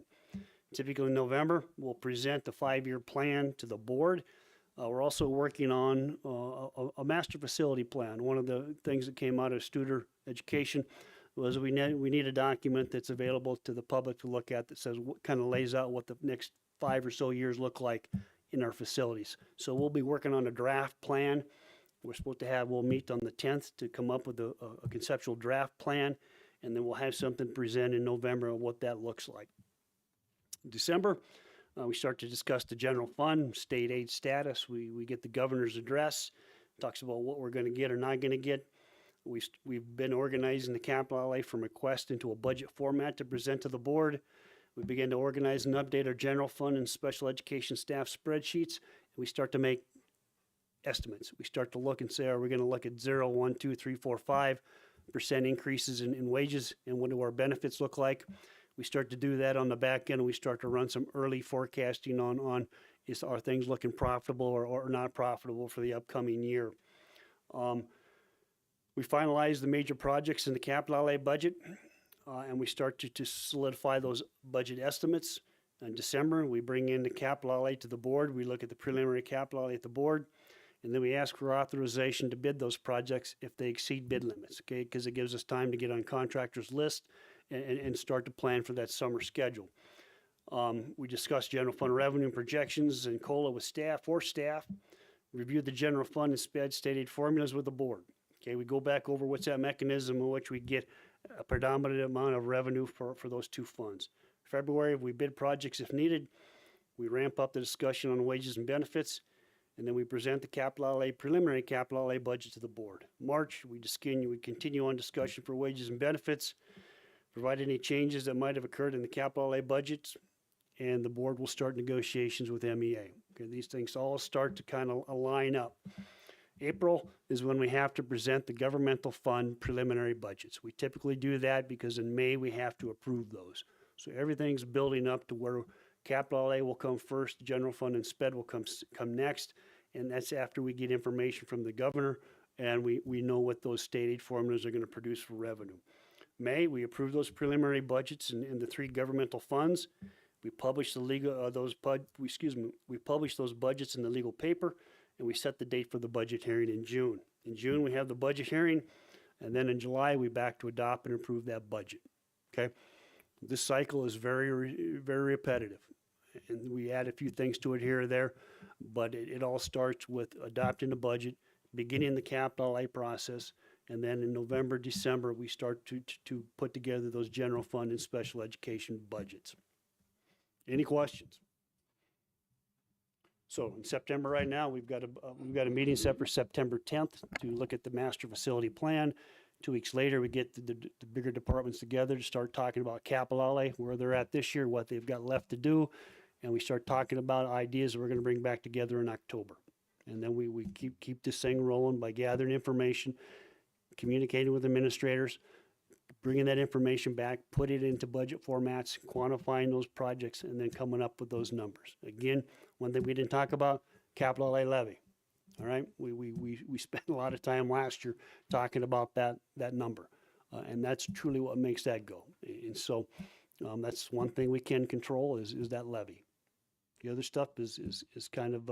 Typically in November, we'll present the 5-year plan to the board. We're also working on a master facility plan. One of the things that came out of Studer Education was we need a document that's available to the public to look at that says what kind of lays out what the next 5 or so years look like in our facilities. So we'll be working on a draft plan. We'll meet on the 10th to come up with a conceptual draft plan, and then we'll have something presented in November of what that looks like. In December, we start to discuss the general fund, state aid status. We get the governor's address, talks about what we're going to get or not going to get. We've been organizing the capital outlay from request into a budget format to present to the board. We begin to organize and update our general fund and special education staff spreadsheets. We start to make estimates. We start to look and say, are we going to look at 0, 1, 2, 3, 4, 5% increases in wages, and what do our benefits look like? We start to do that on the back end, and we start to run some early forecasting on are things looking profitable or not profitable for the upcoming year. We finalize the major projects in the capital outlay budget, and we start to solidify those budget estimates. In December, we bring in the capital outlay to the board. We look at the preliminary capital outlay at the board, and then we ask for authorization to bid those projects if they exceed bid limits, okay? Because it gives us time to get on contractors' list and start to plan for that summer schedule. We discuss general fund revenue projections and COLA with staff, review the general fund and state aid formulas with the board. Okay, we go back over what's that mechanism in which we get a predominant amount of revenue for those two funds. February, we bid projects if needed. We ramp up the discussion on wages and benefits, and then we present the preliminary capital outlay budget to the board. March, we continue on discussion for wages and benefits, provide any changes that might have occurred in the capital outlay budgets, and the board will start negotiations with MEA. Okay, these things all start to kind of line up. April is when we have to present the governmental fund preliminary budgets. We typically do that because in May we have to approve those. So everything's building up to where capital outlay will come first, general fund and SPED will come next, and that's after we get information from the governor and we know what those state aid formulas are going to produce for revenue. May, we approve those preliminary budgets in the three governmental funds. We publish we publish those budgets in the legal paper, and we set the date for the budget hearing in June. In June, we have the budget hearing, and then in July, we back to adopt and approve that budget. Okay? This cycle is very, very repetitive, and we add a few things to it here or there, but it all starts with adopting the budget, beginning the capital outlay process, and then in November, December, we start to put together those general fund and special education budgets. Any questions? So in September right now, we've got a meeting set for September 10th to look at the master facility plan. 2 weeks later, we get the bigger departments together to start talking about capital outlay, where they're at this year, what they've got left to do, and we start talking about ideas that we're going to bring back together in October. And then we keep this thing rolling by gathering information, communicating with administrators, bringing that information back, put it into budget formats, quantifying those projects, and then coming up with those numbers. Again, one thing we didn't talk about, capital outlay levy. All right, we spent a lot of time last year talking about that number, and that's truly what makes that go. And so that's one thing we can control is that levy. The other stuff is kind of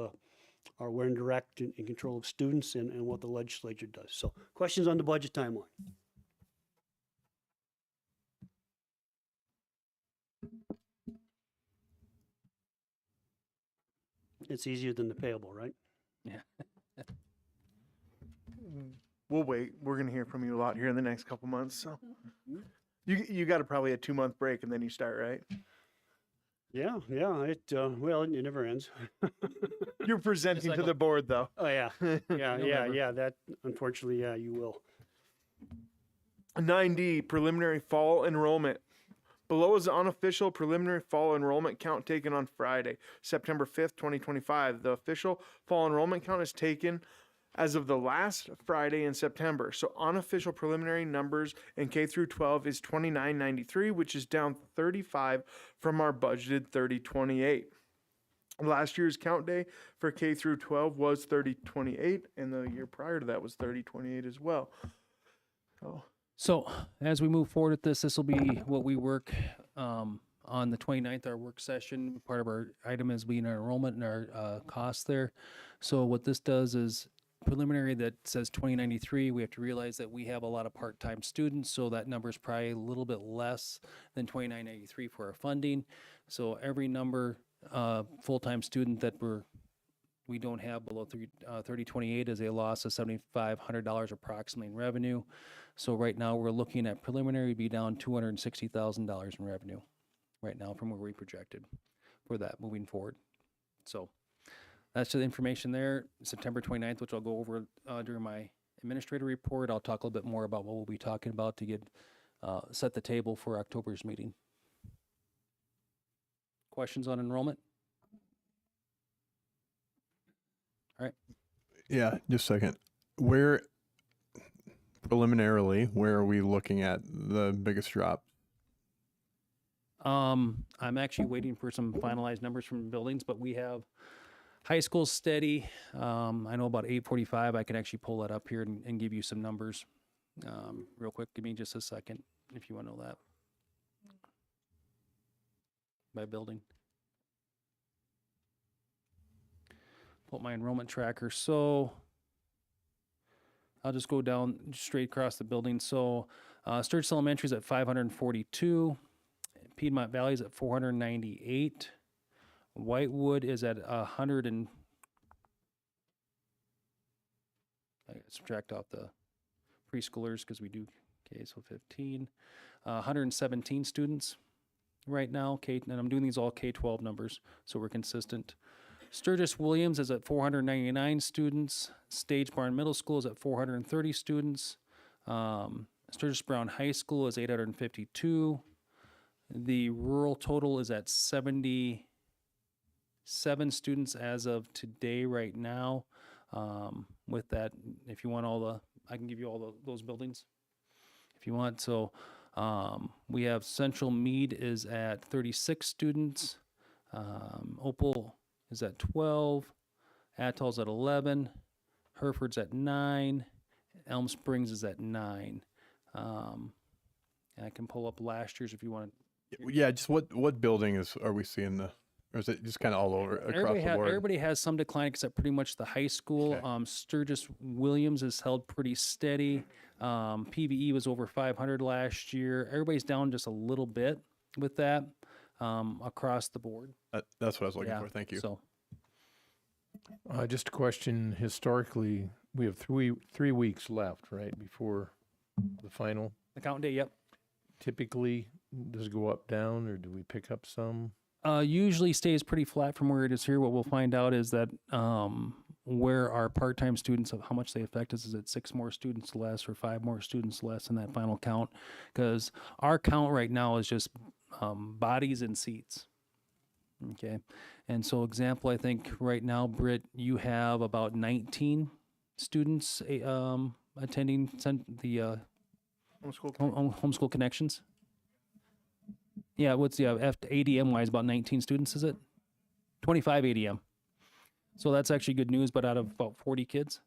our we're in direct in control of students and what the legislature does. So questions on the budget timeline? It's easier than the payable, right? Yeah. We'll wait. We're going to hear from you a lot here in the next couple months. So you got probably a 2-month break and then you start, right? Yeah. Well, it never ends. You're presenting to the board though. Oh yeah. Yeah. That unfortunately, yeah, you will. 9D, preliminary fall enrollment. Below is the unofficial preliminary fall enrollment count taken on Friday, September 5th, 2025. The official fall enrollment count is taken as of the last Friday in September. So unofficial preliminary numbers in K through 12 is 2993, which is down 35 from our budgeted 3028. Last year's count day for K through 12 was 3028, and the year prior to that was 3028 as well. So as we move forward with this will be what we work on the 29th, our work session. Part of our item is being our enrollment and our costs there. So what this does is preliminary that says 2093, we have to realize that we have a lot of part-time students, so that number is probably a little bit less than 2993 for our funding. So every number full-time student that we don't have below 3028 is a loss of $7,500 approximately in revenue. So right now we're looking at preliminary be down $260,000 in revenue right now from where we projected for that moving forward. So that's the information there. September 29th, which I'll go over during my administrator report. I'll talk a little bit more about what we'll be talking about to get set the table for October's meeting. Questions on enrollment? All right. Yeah, just a second. Preliminarily, where are we looking at the biggest drop? I'm actually waiting for some finalized numbers from buildings, but we have High school's steady. I know about 8:45. I can actually pull that up here and give you some numbers real quick. Give me just a second if you want to know that. By building. Pull up my enrollment tracker. So I'll just go down straight across the building. So Sturgis Elementary is at 542. Piedmont Valley is at 498. Whitewood is at 100 and I gotta subtract off the preschoolers because we do so 15. 117 students right now. And I'm doing these all K-12 numbers, so we're consistent. Sturgis Williams is at 499 students. Stage Barn Middle School is at 430 students. Sturgis Brown High School is 852. The rural total is at 77 students as of today right now. With that, if you want I can give you all those buildings if you want. So we have Central Mead is at 36 students. Opal is at 12. Atoll's at 11. Hereford's at 9. Elm Springs is at 9. And I can pull up last year's if you want to. Yeah, just what building are we seeing or is it just kind of all over across the board? Everybody has some decline except pretty much the high school. Okay. Sturgis Williams is held pretty steady. PVE was over 500 last year. Everybody's down just a little bit with that across the board. That's what I was looking for. Thank you. So Just a question. Historically, we have three weeks left, right, before the final. the count day, yep. Typically, does it go up, down, or do we pick up some? Usually stays pretty flat from where it is here. What we'll find out is that where our part-time students, how much they affect us, is it 6 more students less or 5 more students less in that final count? Because our count right now is just bodies and seats. Okay, and so example, I think right now, Britt, you have about 19 students attending the homeschool connections. Yeah, what's the ADM wise about 19 students, is it? 25 ADM. So that's actually good news, but out of about 40 kids.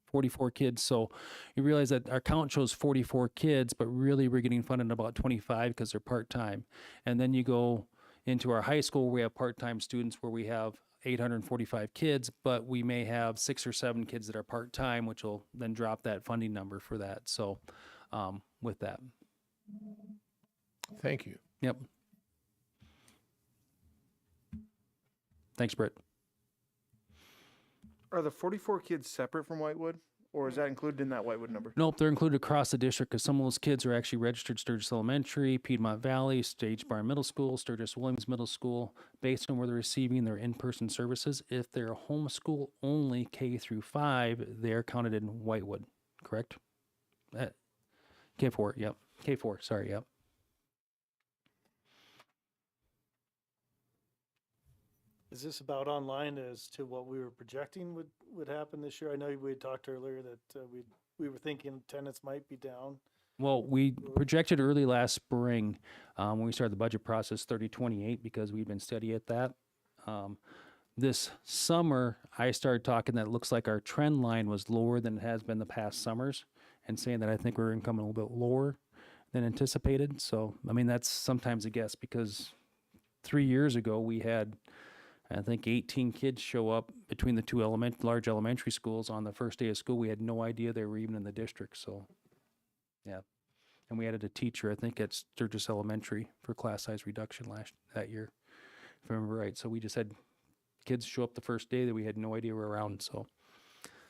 44 kids. So you realize that our count shows 44 kids, but really we're getting funded about 25 because they're part-time. And then you go into our high school where we have part-time students where we have 845 kids, but we may have 6 or 7 kids that are part-time, which will then drop that funding number for that. So with that. Thank you. Yep. Thanks, Britt. Are the 44 kids separate from Whitewood, or is that included in that Whitewood number? Nope, they're included across the district because some of those kids are actually registered Sturgis Elementary, Piedmont Valley, Stage Barn Middle School, Sturgis Williams Middle School, based on where they're receiving their in-person services. If they're homeschool only K through 5, they're counted in Whitewood, correct? K4, yep. K4, sorry, yep. Is this about online as to what we were projecting would happen this year? I know we had talked earlier that we were thinking attendance might be down. Well, we projected early last spring when we started the budget process 3028 because we've been steady at that. This summer, I started talking that it looks like our trend line was lower than it has been the past summers and saying that I think we're incoming a little bit lower than anticipated. So, I mean, that's sometimes a guess because 3 years ago we had, I think, 18 kids show up between the two large elementary schools on the first day of school. We had no idea they were even in the district. So, yeah. And we added a teacher, I think, at Sturgis Elementary for class size reduction that year, if I remember right. So we just had kids show up the first day that we had no idea were around. So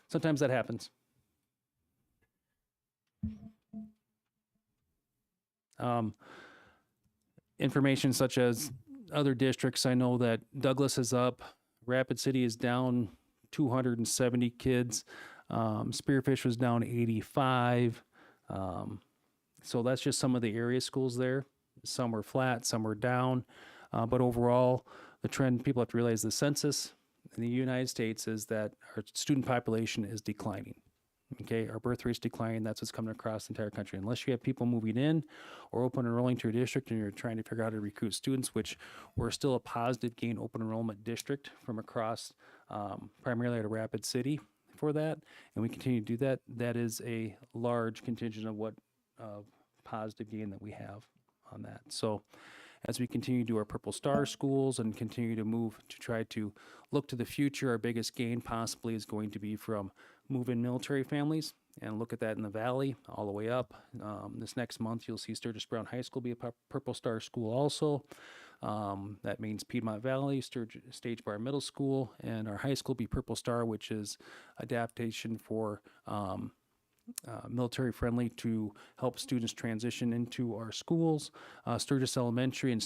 sometimes that happens. Information such as other districts, I know that Douglas is up, Rapid City is down 270 kids, Spearfish was down 85. So that's just some of the area schools there. Some were flat, some were down, but overall, the trend, people have to realize the census in the United States is that our student population is declining. Okay, our birth rate's declining. That's what's coming across the entire country. Unless you have people moving in or open enrolling to your district and you're trying to figure out how to recruit students, which we're still a positive gain open enrollment district from across primarily out of Rapid City for that, and we continue to do that. That is a large contingent of what positive gain that we have on that. So as we continue to do our Purple Star schools and continue to move to try to look to the future, our biggest gain possibly is going to be from move-in military families, and look at that in the valley all the way up. This next month, you'll see Sturgis Brown High School be a Purple Star school also. That means Piedmont Valley, Stage Bar Middle School, and our high school be Purple Star, which is adaptation for military friendly to help students transition into our schools. Sturgis Elementary and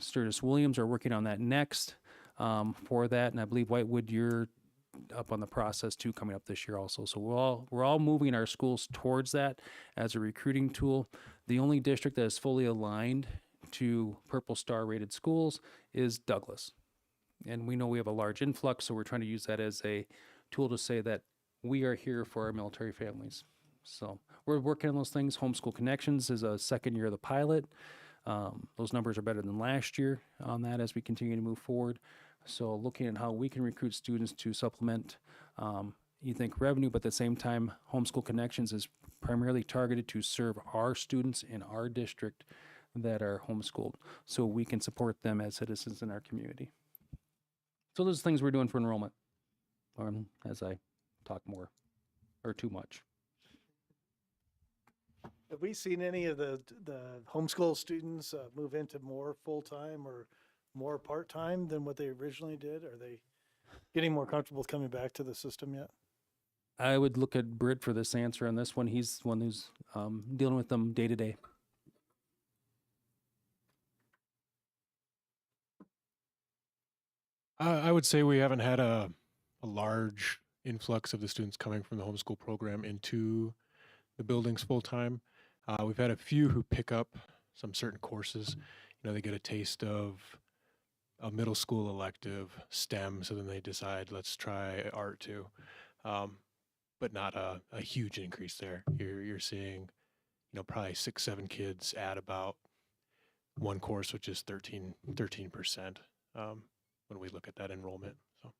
Sturgis Williams are working on that next for that, and I believe Whitewood, you're up on the process too, coming up this year also. So we're all moving our schools towards that as a recruiting tool. The only district that is fully aligned to Purple Star rated schools is Douglas, and we know we have a large influx, so we're trying to use that as a tool to say that we are here for our military families. So we're working on those things. Homeschool Connections is a second year of the pilot. Those numbers are better than last year on that as we continue to move forward. So looking at how we can recruit students to supplement, you think revenue, but at the same time, Homeschool Connections is primarily targeted to serve our students in our district that are homeschooled, so we can support them as citizens in our community. So those are things we're doing for enrollment, as I talk more or too much. Have we seen any of the homeschool students move into more full-time or more part-time than what they originally did? Are they getting more comfortable coming back to the system yet? I would look at Britt for this answer on this one. He's the one who's dealing with them day to day. I would say we haven't had a large influx of the students coming from the homeschool program into the buildings full time. We've had a few who pick up some certain courses. You know, they get a taste of a middle school elective, STEM, so then they decide, let's try art too. But not a huge increase there. You're seeing, you know, probably 6-7 kids add about one course, which is 13%. When we look at that enrollment. So.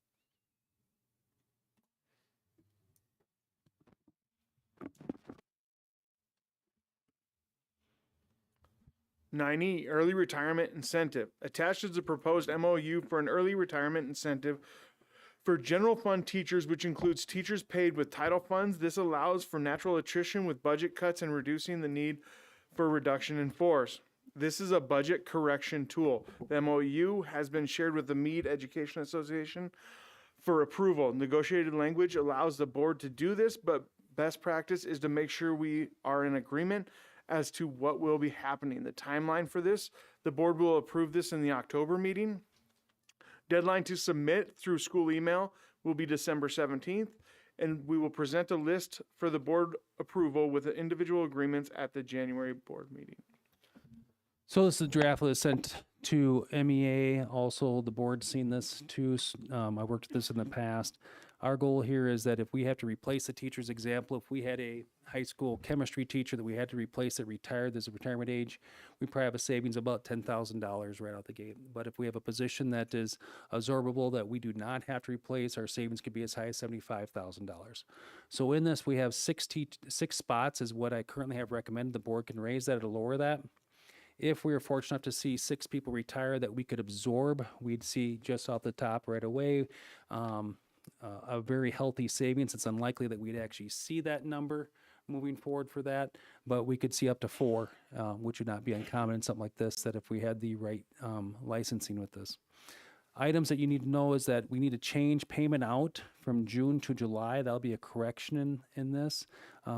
(9E) Early Retirement Incentive. Attached is a proposed MOU for an early retirement incentive for general fund teachers, which includes teachers paid with title funds. This allows for natural attrition with budget cuts and reducing the need for reduction in force. This is a budget correction tool. The MOU has been shared with the Meade Education Association for approval. Negotiated language allows the board to do this, but best practice is to make sure we are in agreement as to what will be happening. The timeline for this, the board will approve this in the October meeting. Deadline to submit through school email will be December 17th, and we will present a list for the board approval with the individual agreements at the January board meeting. So this is a draft that was sent to MEA. Also, the board's seen this too. I worked with this in the past. Our goal here is that if we have to replace a teacher's example, if we had a high school chemistry teacher that we had to replace that retired, there's a retirement age, we probably have a savings of about $10,000 right out the gate. But if we have a position that is absorbable that we do not have to replace, our savings could be as high as $75,000. So in this, we have six spots is what I currently have recommended. The board can raise that or lower that. If we are fortunate enough to see 6 people retire that we could absorb, we'd see just off the top right away a very healthy savings. It's unlikely that we'd actually see that number moving forward for that, but we could see up to 4, which would not be uncommon in something like this, that if we had the right licensing with this. Items that you need to know is that we need to change payment out from June to July. That'll be a correction in this.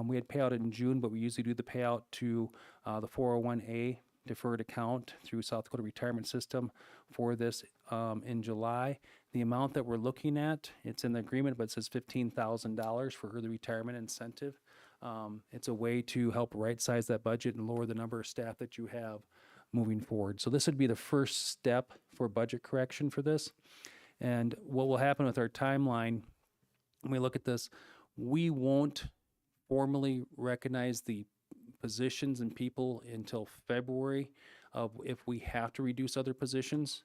We had payout in June, but we usually do the payout to the 401A deferred account through South Dakota Retirement System for this in July. The amount that we're looking at, it's in the agreement, but it says $15,000 for early retirement incentive. It's a way to help right-size that budget and lower the number of staff that you have moving forward. So this would be the first step for budget correction for this. And what will happen with our timeline, when we look at this, we won't formally recognize the positions and people until February of if we have to reduce other positions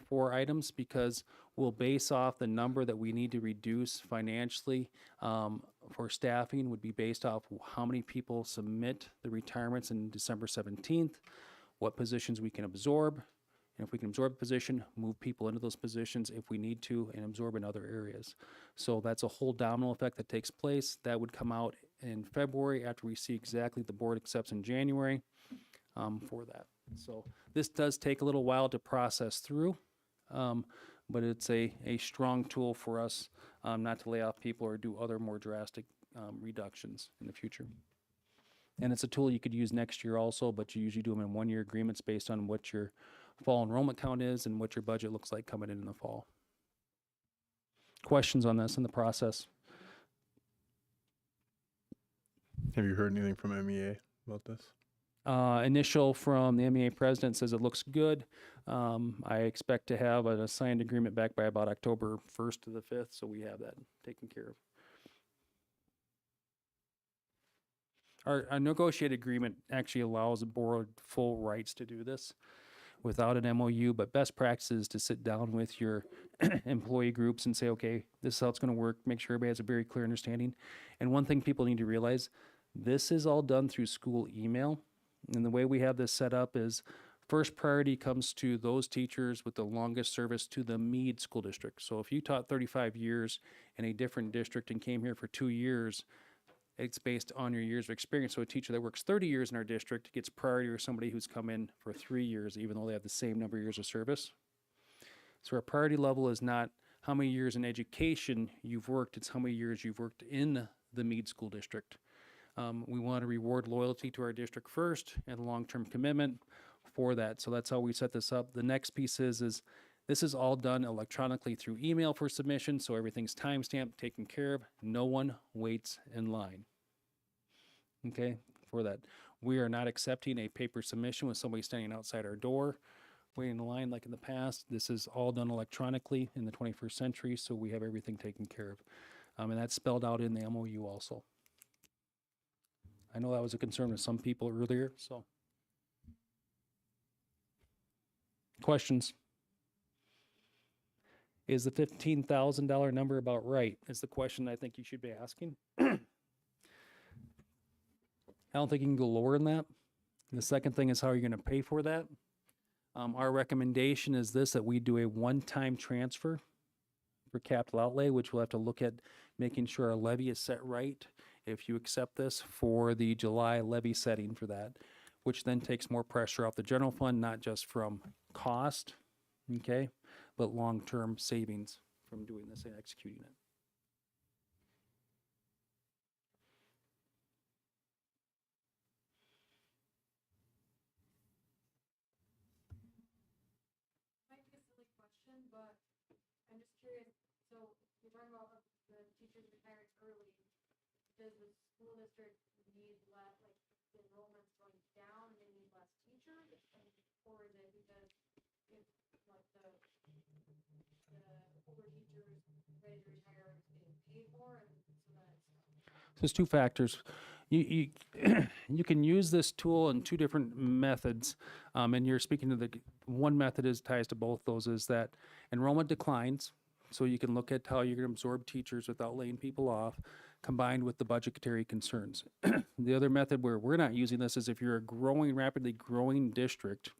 for items, because we'll base off the number that we need to reduce financially for staffing would be based off how many people submit the retirements in December 17th, what positions we can absorb, and if we can absorb a position, move people into those positions if we need to, and absorb in other areas. So that's a whole domino effect that takes place. That would come out in February after we see exactly the board accepts in January for that. So this does take a little while to process through, but it's a strong tool for us not to lay off people or do other more drastic reductions in the future. And it's a tool you could use next year also, but you usually do them in one-year agreements based on what your fall enrollment count is and what your budget looks like coming in the fall. Questions on this in the process? Have you heard anything from MEA about this? Initial from the MEA president says it looks good. I expect to have a signed agreement back by about October 1st to the 5th, so we have that taken care of. Our negotiated agreement actually allows the board full rights to do this without an MOU, but best practice is to sit down with your employee groups and say, okay, this is how it's going to work. Make sure everybody has a very clear understanding. And one thing people need to realize, this is all done through school email. And the way we have this set up is first priority comes to those teachers with the longest service to the Meade School District. So if you taught 35 years in a different district and came here for 2 years, it's based on your years of experience. So a teacher that works 30 years in our district gets priority over somebody who's come in for 3 years, even though they have the same number of years of service. So our priority level is not how many years in education you've worked, it's how many years you've worked in the Meade School District. We want to reward loyalty to our district first and long-term commitment for that. So that's how we set this up. The next piece is this is all done electronically through email for submission, so everything's timestamped, taken care of. No one waits in line. Okay, for that. We are not accepting a paper submission with somebody standing outside our door, waiting in line like in the past. This is all done electronically in the 21st century, so we have everything taken care of. And that's spelled out in the MOU also. I know that was a concern with some people earlier, so. Questions? Is the $15,000 number about right? Is the question I think you should be asking. I don't think you can go lower than that. And the second thing is, how are you going to pay for that? Our recommendation is this, that we do a one-time transfer for capital outlay, which we'll have to look at making sure our levy is set right. If you accept this for the July levy setting for that, which then takes more pressure off the general fund, not just from cost, okay, but long-term savings from doing this and executing it. Might be a silly question, but I'm just curious. So you're talking about the teachers retiring early. Does the school district need less, like the enrollment's going down and they need less teachers? Or is it because if like the older teachers ready to retire is getting paid more, and so that it's There's two factors. You can use this tool in two different methods, and you're speaking to the one method is ties to both those, is that enrollment declines, so you can look at how you're going to absorb teachers without laying people off, combined with the budgetary concerns. The other method where we're not using this is if you're a rapidly growing district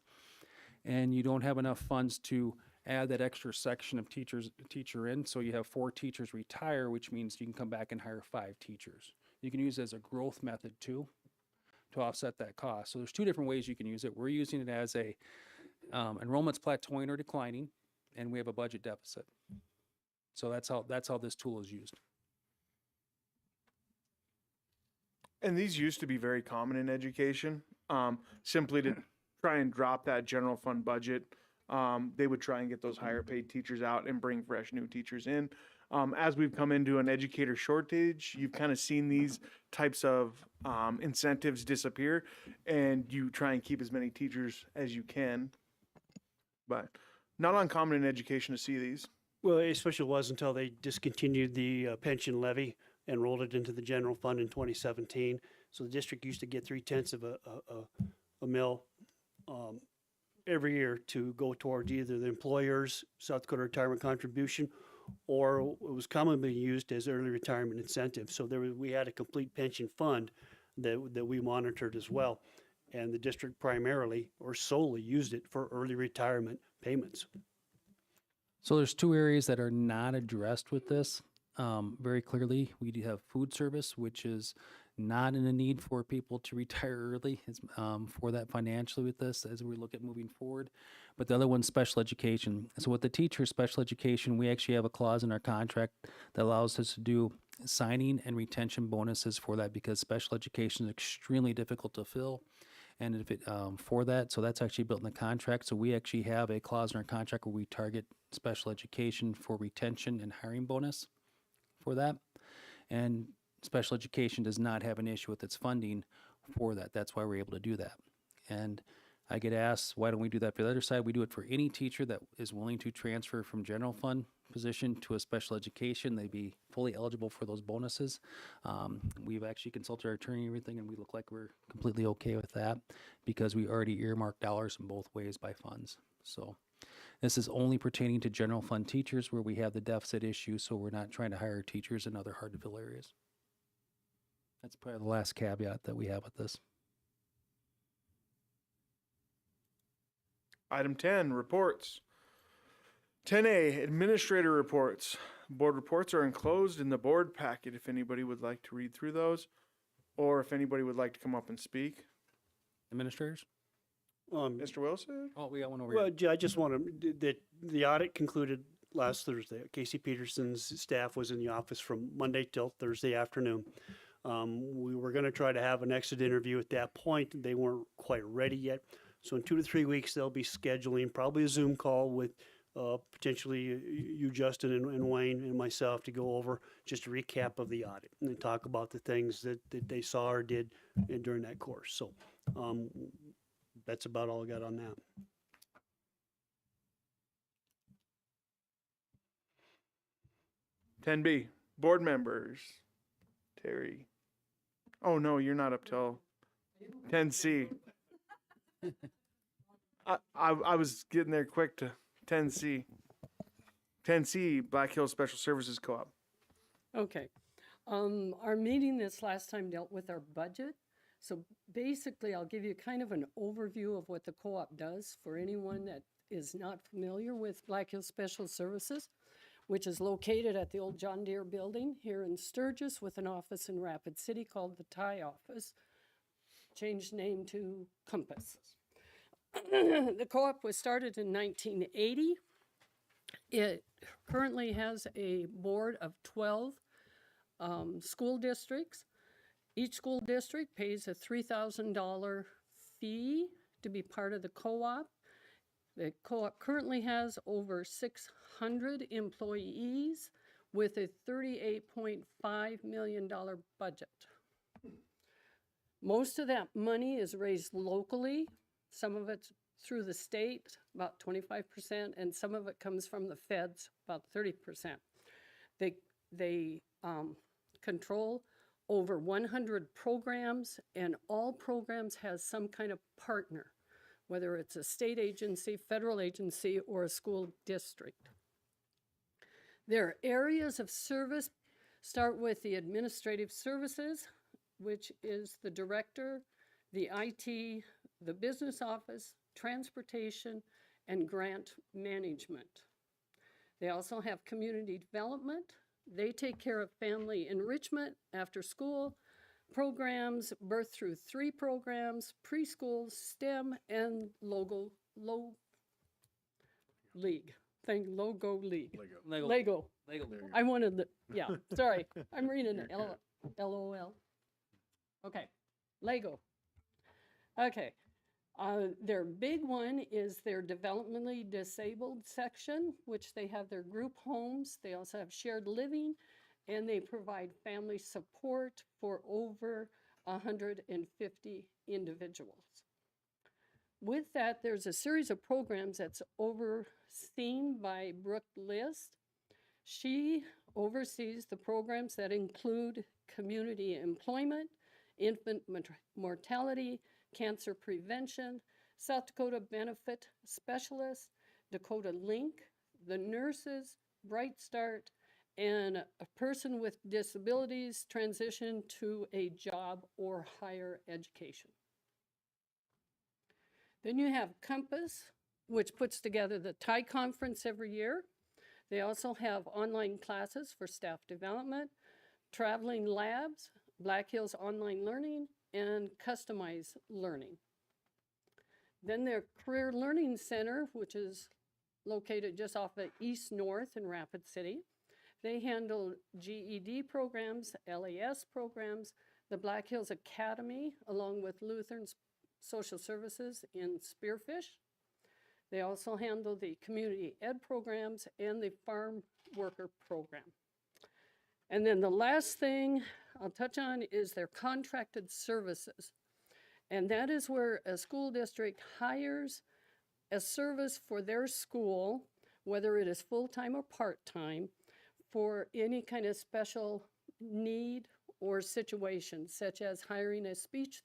and you don't have enough funds to add that extra section of teacher in, so you have 4 teachers retire, which means you can come back and hire 5 teachers. You can use it as a growth method too to offset that cost. So there's 2 different ways you can use it. We're using it as a enrollment's plateauing or declining, and we have a budget deficit. So that's how this tool is used. And these used to be very common in education, simply to try and drop that general fund budget. They would try and get those higher paid teachers out and bring fresh new teachers in. As we've come into an educator shortage, you've kind of seen these types of incentives disappear, and you try and keep as many teachers as you can. But not uncommon in education to see these. Well, it especially was until they discontinued the pension levy. and rolled it into the general fund in 2017. So the district used to get 3/10 of a mil every year to go towards either the employer's South Dakota retirement contribution, or it was commonly used as early retirement incentive. So we had a complete pension fund that we monitored as well. And the district primarily or solely used it for early retirement payments. So there's two areas that are not addressed with this very clearly. We do have food service, which is not in a need for people to retire early for that financially with this as we look at moving forward. But the other one's special education. So with the teacher special education, we actually have a clause in our contract that allows us to do signing and retention bonuses for that because special education is extremely difficult to fill. And if it for that, so that's actually built in the contract. So we actually have a clause in our contract where we target special education for retention and hiring bonus for that. And special education does not have an issue with its funding for that. That's why we're able to do that. And I get asked, why don't we do that for the other side? We do it for any teacher that is willing to transfer from general fund position to a special education. They'd be fully eligible for those bonuses. We've actually consulted our attorney and everything, and we look like we're completely okay with that because we already earmarked dollars in both ways by funds. So this is only pertaining to general fund teachers where we have the deficit issue, so we're not trying to hire teachers in other hard to fill areas. That's probably the last caveat that we have with this. Item 10, reports. 10A, administrator reports. Board reports are enclosed in the board packet if anybody would like to read through those, or if anybody would like to come up and speak. Administrators? Mr. Wilson? Oh, we got one over Well, here. I just want to, the audit concluded last Thursday. Casey Peterson's staff was in the office from Monday till Thursday afternoon. We were going to try to have an exit interview at that point. They weren't quite ready yet. So in 2 to 3 weeks, they'll be scheduling probably a Zoom call with potentially you, Justin, and Wayne and myself to go over just a recap of the audit and then talk about the things that they saw or did during that course. So that's about all I got on that. Ten B, board members. Terry. Oh no, you're not up till 10C. I was getting there quick to 10C. 10C, Black Hills Special Services Co-op. Okay. Our meeting this last time dealt with our budget. So basically, I'll give you kind of an overview of what the co-op does for anyone that is not familiar with Black Hills Special Services, which is located at the old John Deere building here in Sturgis with an office in Rapid City called the Thai office, changed name to Compass. The co-op was started in 1980. It currently has a board of 12 school districts. Each school district pays a $3,000 fee to be part of the co-op. The co-op currently has over 600 employees with a $38.5 million budget. Most of that money is raised locally. Some of it's through the state, about 25%, and some of it comes from the feds, about 30%. They control over 100 programs, and all programs has some kind of partner, whether it's a state agency, federal agency, or a school district. Their areas of service start with the administrative services, which is the director, the IT, the business office, transportation, and grant management. They also have community development. They take care of family enrichment, after school programs, birth through 3 programs, preschool, STEM, and Logo League. Lego. I wanted the, yeah, sorry. I'm reading it, LOL. Okay, Lego. Okay, their big one is their developmentally disabled section, which they have their group homes. They also have shared living, and they provide family support for over 150 individuals. With that, there's a series of programs that's overseen by Brooke List. She oversees the programs that include community employment, infant mortality, cancer prevention, South Dakota Benefit Specialist, Dakota Link, the nurses, Bright Start, and a person with disabilities transition to a job or higher education. Then you have Compass, which puts together the TIE conference every year. They also have online classes for staff development, traveling labs, Black Hills Online Learning, and customized learning. Then their Career Learning Center, which is located just off of East North in Rapid City. They handle GED programs, LAS programs, the Black Hills Academy, along with Lutheran Social Services in Spearfish. They also handle the community ed programs and the farm worker program. And then the last thing I'll touch on is their contracted services. And that is where a school district hires a service for their school, whether it is full-time or part-time, for any kind of special need or situation, such as hiring a speech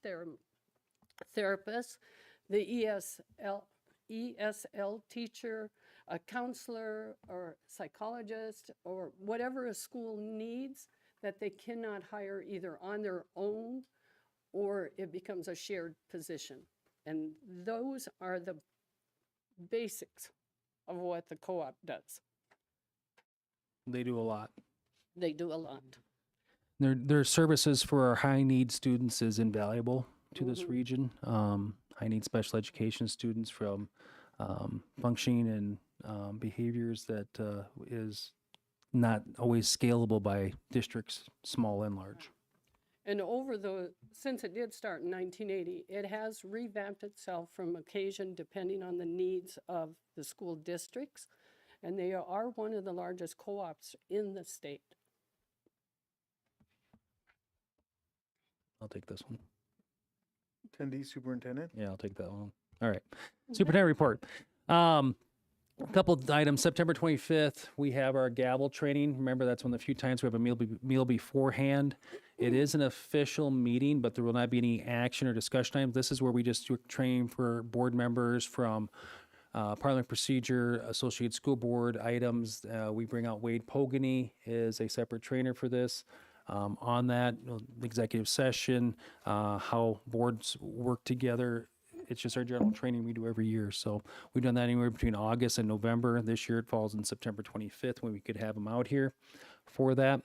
therapist, the ESL teacher, a counselor or psychologist, or whatever a school needs that they cannot hire either on their own or it becomes a shared position. And those are the basics of what the co-op does. They do a lot. They do a lot. Their services for our high need students is invaluable to this region. High need special education students from functioning and behaviors that is not always scalable by districts, small and large. And since it did start in 1980, it has revamped itself from occasion depending on the needs of the school districts. And they are one of the largest co-ops in the state. I'll take this one. Attendee superintendent. Yeah, I'll take that one. All right. Superintendent report. A couple of items. September 25th, we have our gavel training. Remember, that's one of the few times we have a meal beforehand. It is an official meeting, but there will not be any action or discussion items. This is where we just train for board members from parliament procedure, associated school board items. We bring out Wade Pogany is a separate trainer for this. On that, executive session, how boards work together. It's just our general training we do every year. So we've done that anywhere between August and November. This year it falls on September 25th when we could have them out here for that.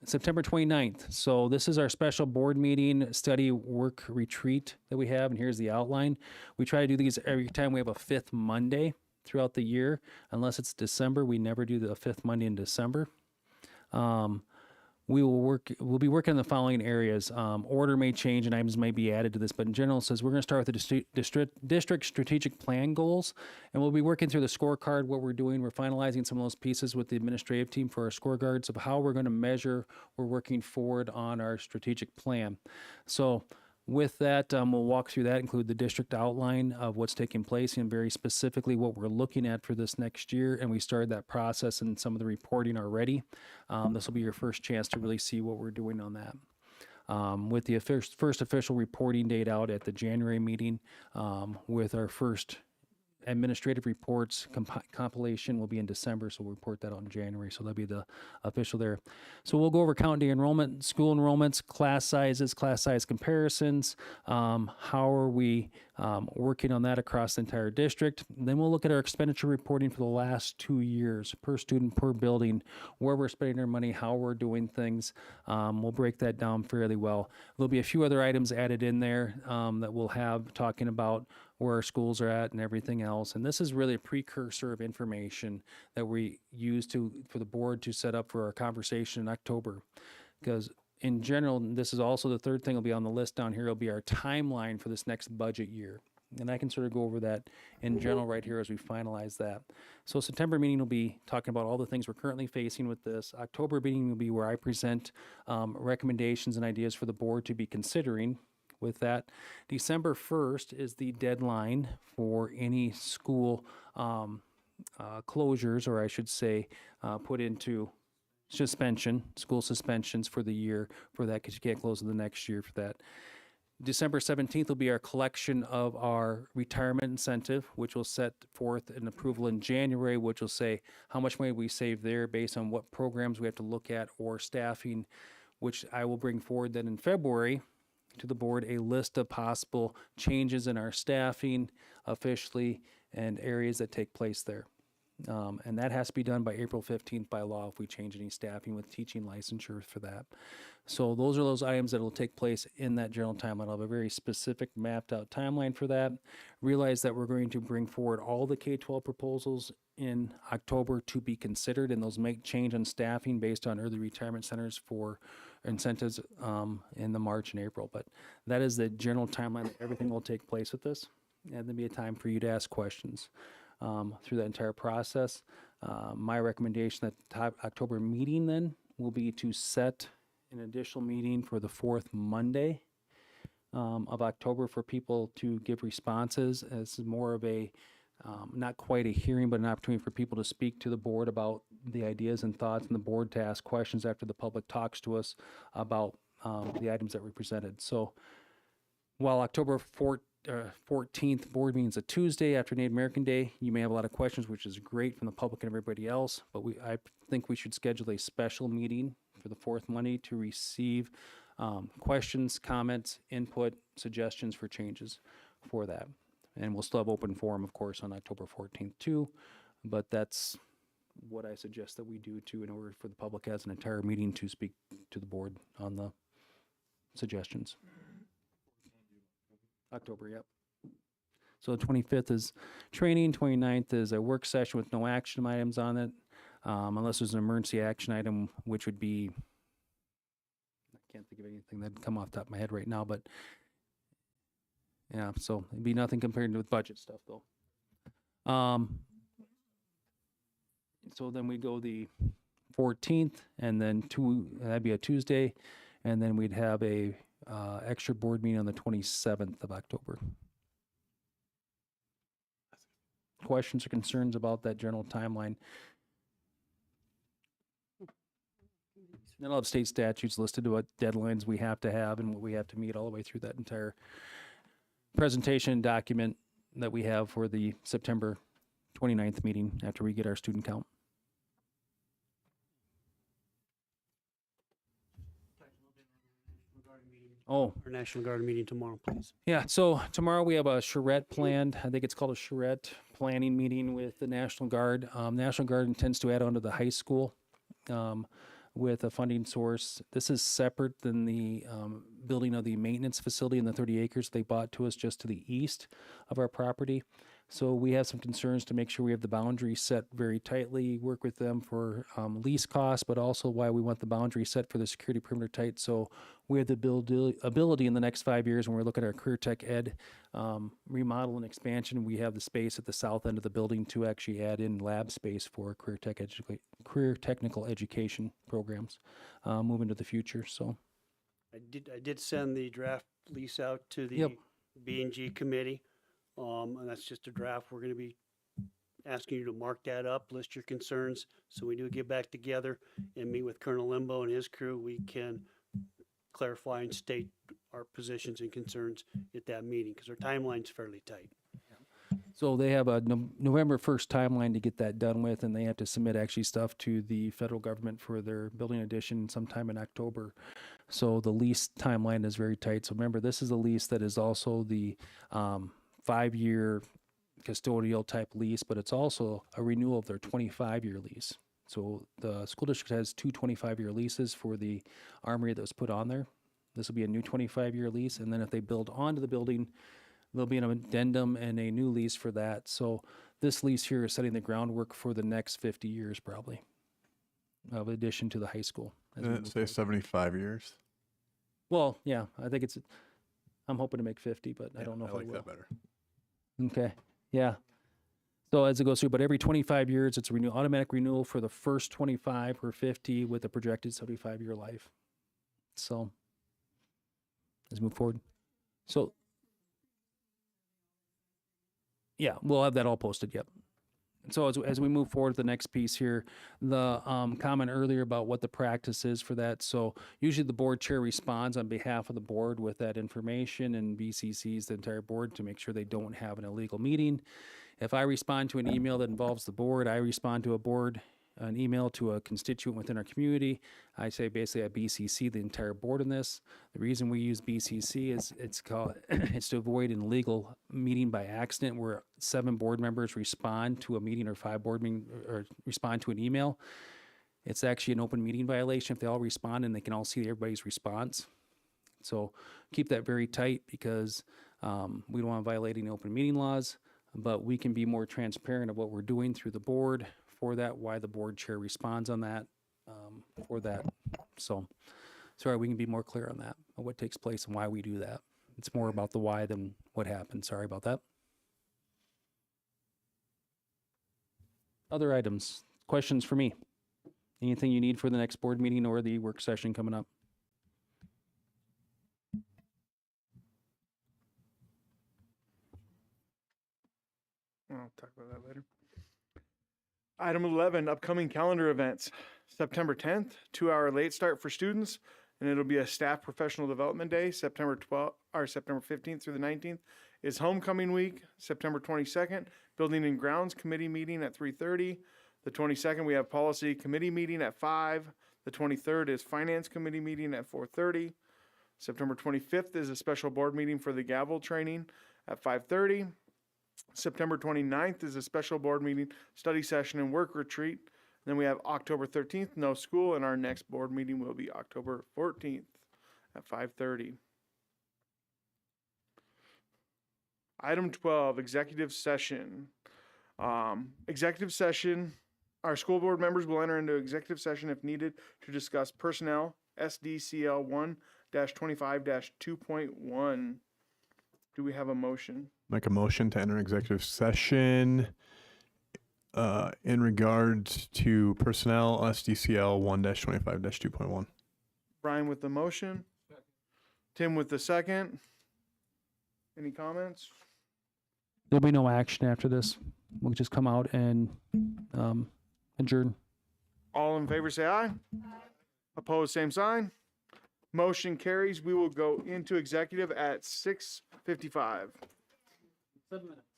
September 29th. So this is our special board meeting, study work retreat that we have. And here's the outline. We try to do these every time we have a fifth Monday throughout the year. Unless it's December, we never do the fifth Monday in December. We'll be working in the following areas. Order may change and items may be added to this, but in general it says we're going to start with the district strategic plan goals, and we'll be working through the scorecard, what we're doing. We're finalizing some of those pieces with the administrative team for our scorecards of how we're going to measure we're working forward on our strategic plan. So with that, we'll walk through that, include the district outline of what's taking place and very specifically what we're looking at for this next year. And we started that process and some of the reporting already. This will be your first chance to really see what we're doing on that. With the first official reporting date out at the January meeting, with our first administrative reports compilation will be in December, so we'll report that out in January. So that'll be the official there. So we'll go over count day enrollment, school enrollments, class sizes, class size comparisons. How are we working on that across the entire district? And then we'll look at our expenditure reporting for the last 2 years, per student, per building, where we're spending our money, how we're doing things. We'll break that down fairly well. There'll be a few other items added in there that we'll have talking about where our schools are at and everything else. And this is really a precursor of information that we use for the board to set up for our conversation in October. Because in general, this is also the third thing will be on the list down here. It'll be our timeline for this next budget year. And I can sort of go over that in general right here as we finalize that. So September meeting will be talking about all the things we're currently facing with this. October meeting will be where I present recommendations and ideas for the board to be considering with that. December 1st is the deadline for any school closures, or I should say, put into suspension, school suspensions for the year for that, because you can't close the next year for that. December 17th will be our collection of our retirement incentive, which will set forth an approval in January, which will say how much money we save there based on what programs we have to look at or staffing, which I will bring forward then in February to the board a list of possible changes in our staffing officially and areas that take place there. And that has to be done by April 15th by law if we change any staffing with teaching licensure for that. So those are those items that will take place in that general timeline. I'll have a very specific mapped out timeline for that. Realize that we're going to bring forward all the K-12 proposals in October to be considered, and those make change on staffing based on early retirement centers for incentives in the March and April. But that is the general timeline that everything will take place with this. And there'll be a time for you to ask questions through that entire process. My recommendation at the October meeting then will be to set an additional meeting for the fourth Monday of October for people to give responses as more of a, not quite a hearing, but an opportunity for people to speak to the board about the ideas and thoughts, and the board to ask questions after the public talks to us about the items that we presented. So while October 14th board meeting is a Tuesday after Native American Day, you may have a lot of questions, which is great from the public and everybody else, but I think we should schedule a special meeting for the fourth Monday to receive questions, comments, input, suggestions for changes for that. And we'll still have open forum, of course, on October 14th too, but that's what I suggest that we do too in order for the public as an entire meeting to speak to the board on the suggestions. October, yep. So the 25th is training, 29th is a work session with no action items on it, unless there's an emergency action item, which would be, I can't think of anything that'd come off the top of my head right now, but yeah, so it'd be nothing compared to with budget stuff though. So then we go the 14th, and then that'd be a Tuesday, and then we'd have a extra board meeting on the 27th of October. Questions or concerns about that general timeline? Then I'll have state statutes listed to what deadlines we have to have and what we have to meet all the way through that entire presentation document that we have for the September 29th meeting after we get our student count. Oh, Our National Guard meeting tomorrow, please. yeah, so tomorrow we have a charrette planned. I think it's called a charrette planning meeting with the National Guard. National Guard intends to add on to the high school with a funding source. This is separate than the building of the maintenance facility in the 30 acres they bought to us just to the east of our property. So we have some concerns to make sure we have the boundary set very tightly, work with them for lease costs, but also why we want the boundary set for the security perimeter tight. So we have the ability in the next 5 years when we're looking at our Career Tech Ed remodel and expansion, we have the space at the south end of the building to actually add in lab space for career technical education programs moving to the future. So I did send the draft lease out to the Yep. B&G committee. And that's just a draft. We're going to be asking you to mark that up, list your concerns. So we do get back together and meet with Colonel Limbo and his crew. We can clarify and state our positions and concerns at that meeting because our timeline's fairly tight. So they have a November 1st timeline to get that done with, and they have to submit actually stuff to the federal government for their building addition sometime in October. So the lease timeline is very tight. So remember, this is a lease that is also the 5-year custodial type lease, but it's also a renewal of their 25-year lease. So the school district has two 25-year leases for the armory that was put on there. This will be a new 25-year lease, and then if they build onto the building, there'll be an addendum and a new lease for that. So this lease here is setting the groundwork for the next 50 years probably, of addition to the high school. as we Didn't it move say forward. 75 years? Well, yeah, I think I'm hoping to make 50, but I don't know if I like will. that better. Okay, yeah. So as it goes through, but every 25 years, it's a automatic renewal for the first 25 or 50 with a projected 75-year life. So let's move forward. So yeah, we'll have that all posted. Yep. So as we move forward to the next piece here, the comment earlier about what the practice is for that. So usually the board chair responds on behalf of the board with that information and BCCs the entire board to make sure they don't have an illegal meeting. If I respond to an email that involves the board, I respond to an email to a constituent within our community. I say basically I BCC the entire board in this. The reason we use BCC is it's to avoid an illegal meeting by accident where 7 board members respond to a meeting or 5 board meeting or respond to an email. It's actually an open meeting violation if they all respond and they can all see everybody's response. So keep that very tight because we don't want to violate any open meeting laws, but we can be more transparent of what we're doing through the board for that, why the board chair responds on that, for that. So, sorry, we can be more clear on that, on what takes place and why we do that. It's more about the why than what happened. Sorry about that. Other items, questions for me? Anything you need for the next board meeting or the work session coming up? I'll talk about that later. Item 11, upcoming calendar events. September 10th, 2-hour late start for students, and it'll be a staff professional development day. September 15th through the 19th is homecoming week. September 22nd, building and grounds committee meeting at 3:30. The 22nd, we have policy committee meeting at 5. The 23rd is finance committee meeting at 4:30. September 25th is a special board meeting for the gavel training at 5:30. September 29th is a special board meeting, study session, and work retreat. Then we have October 13th, no school, and our next board meeting will be October 14th at 5:30. Item 12, executive session. Executive session, our school board members will enter into executive session if needed to discuss personnel, SDCL 1-25-2.1. Do we have a motion? Make a motion to enter executive session in regards to personnel SDCL 1-25-2.1. Brian with the motion. Tim with the second. Any comments? There'll be no action after this. We'll just come out and adjourn. All in favor say aye. Opposed, same sign. Motion carries. We will go into executive at 6:55. 7 minutes.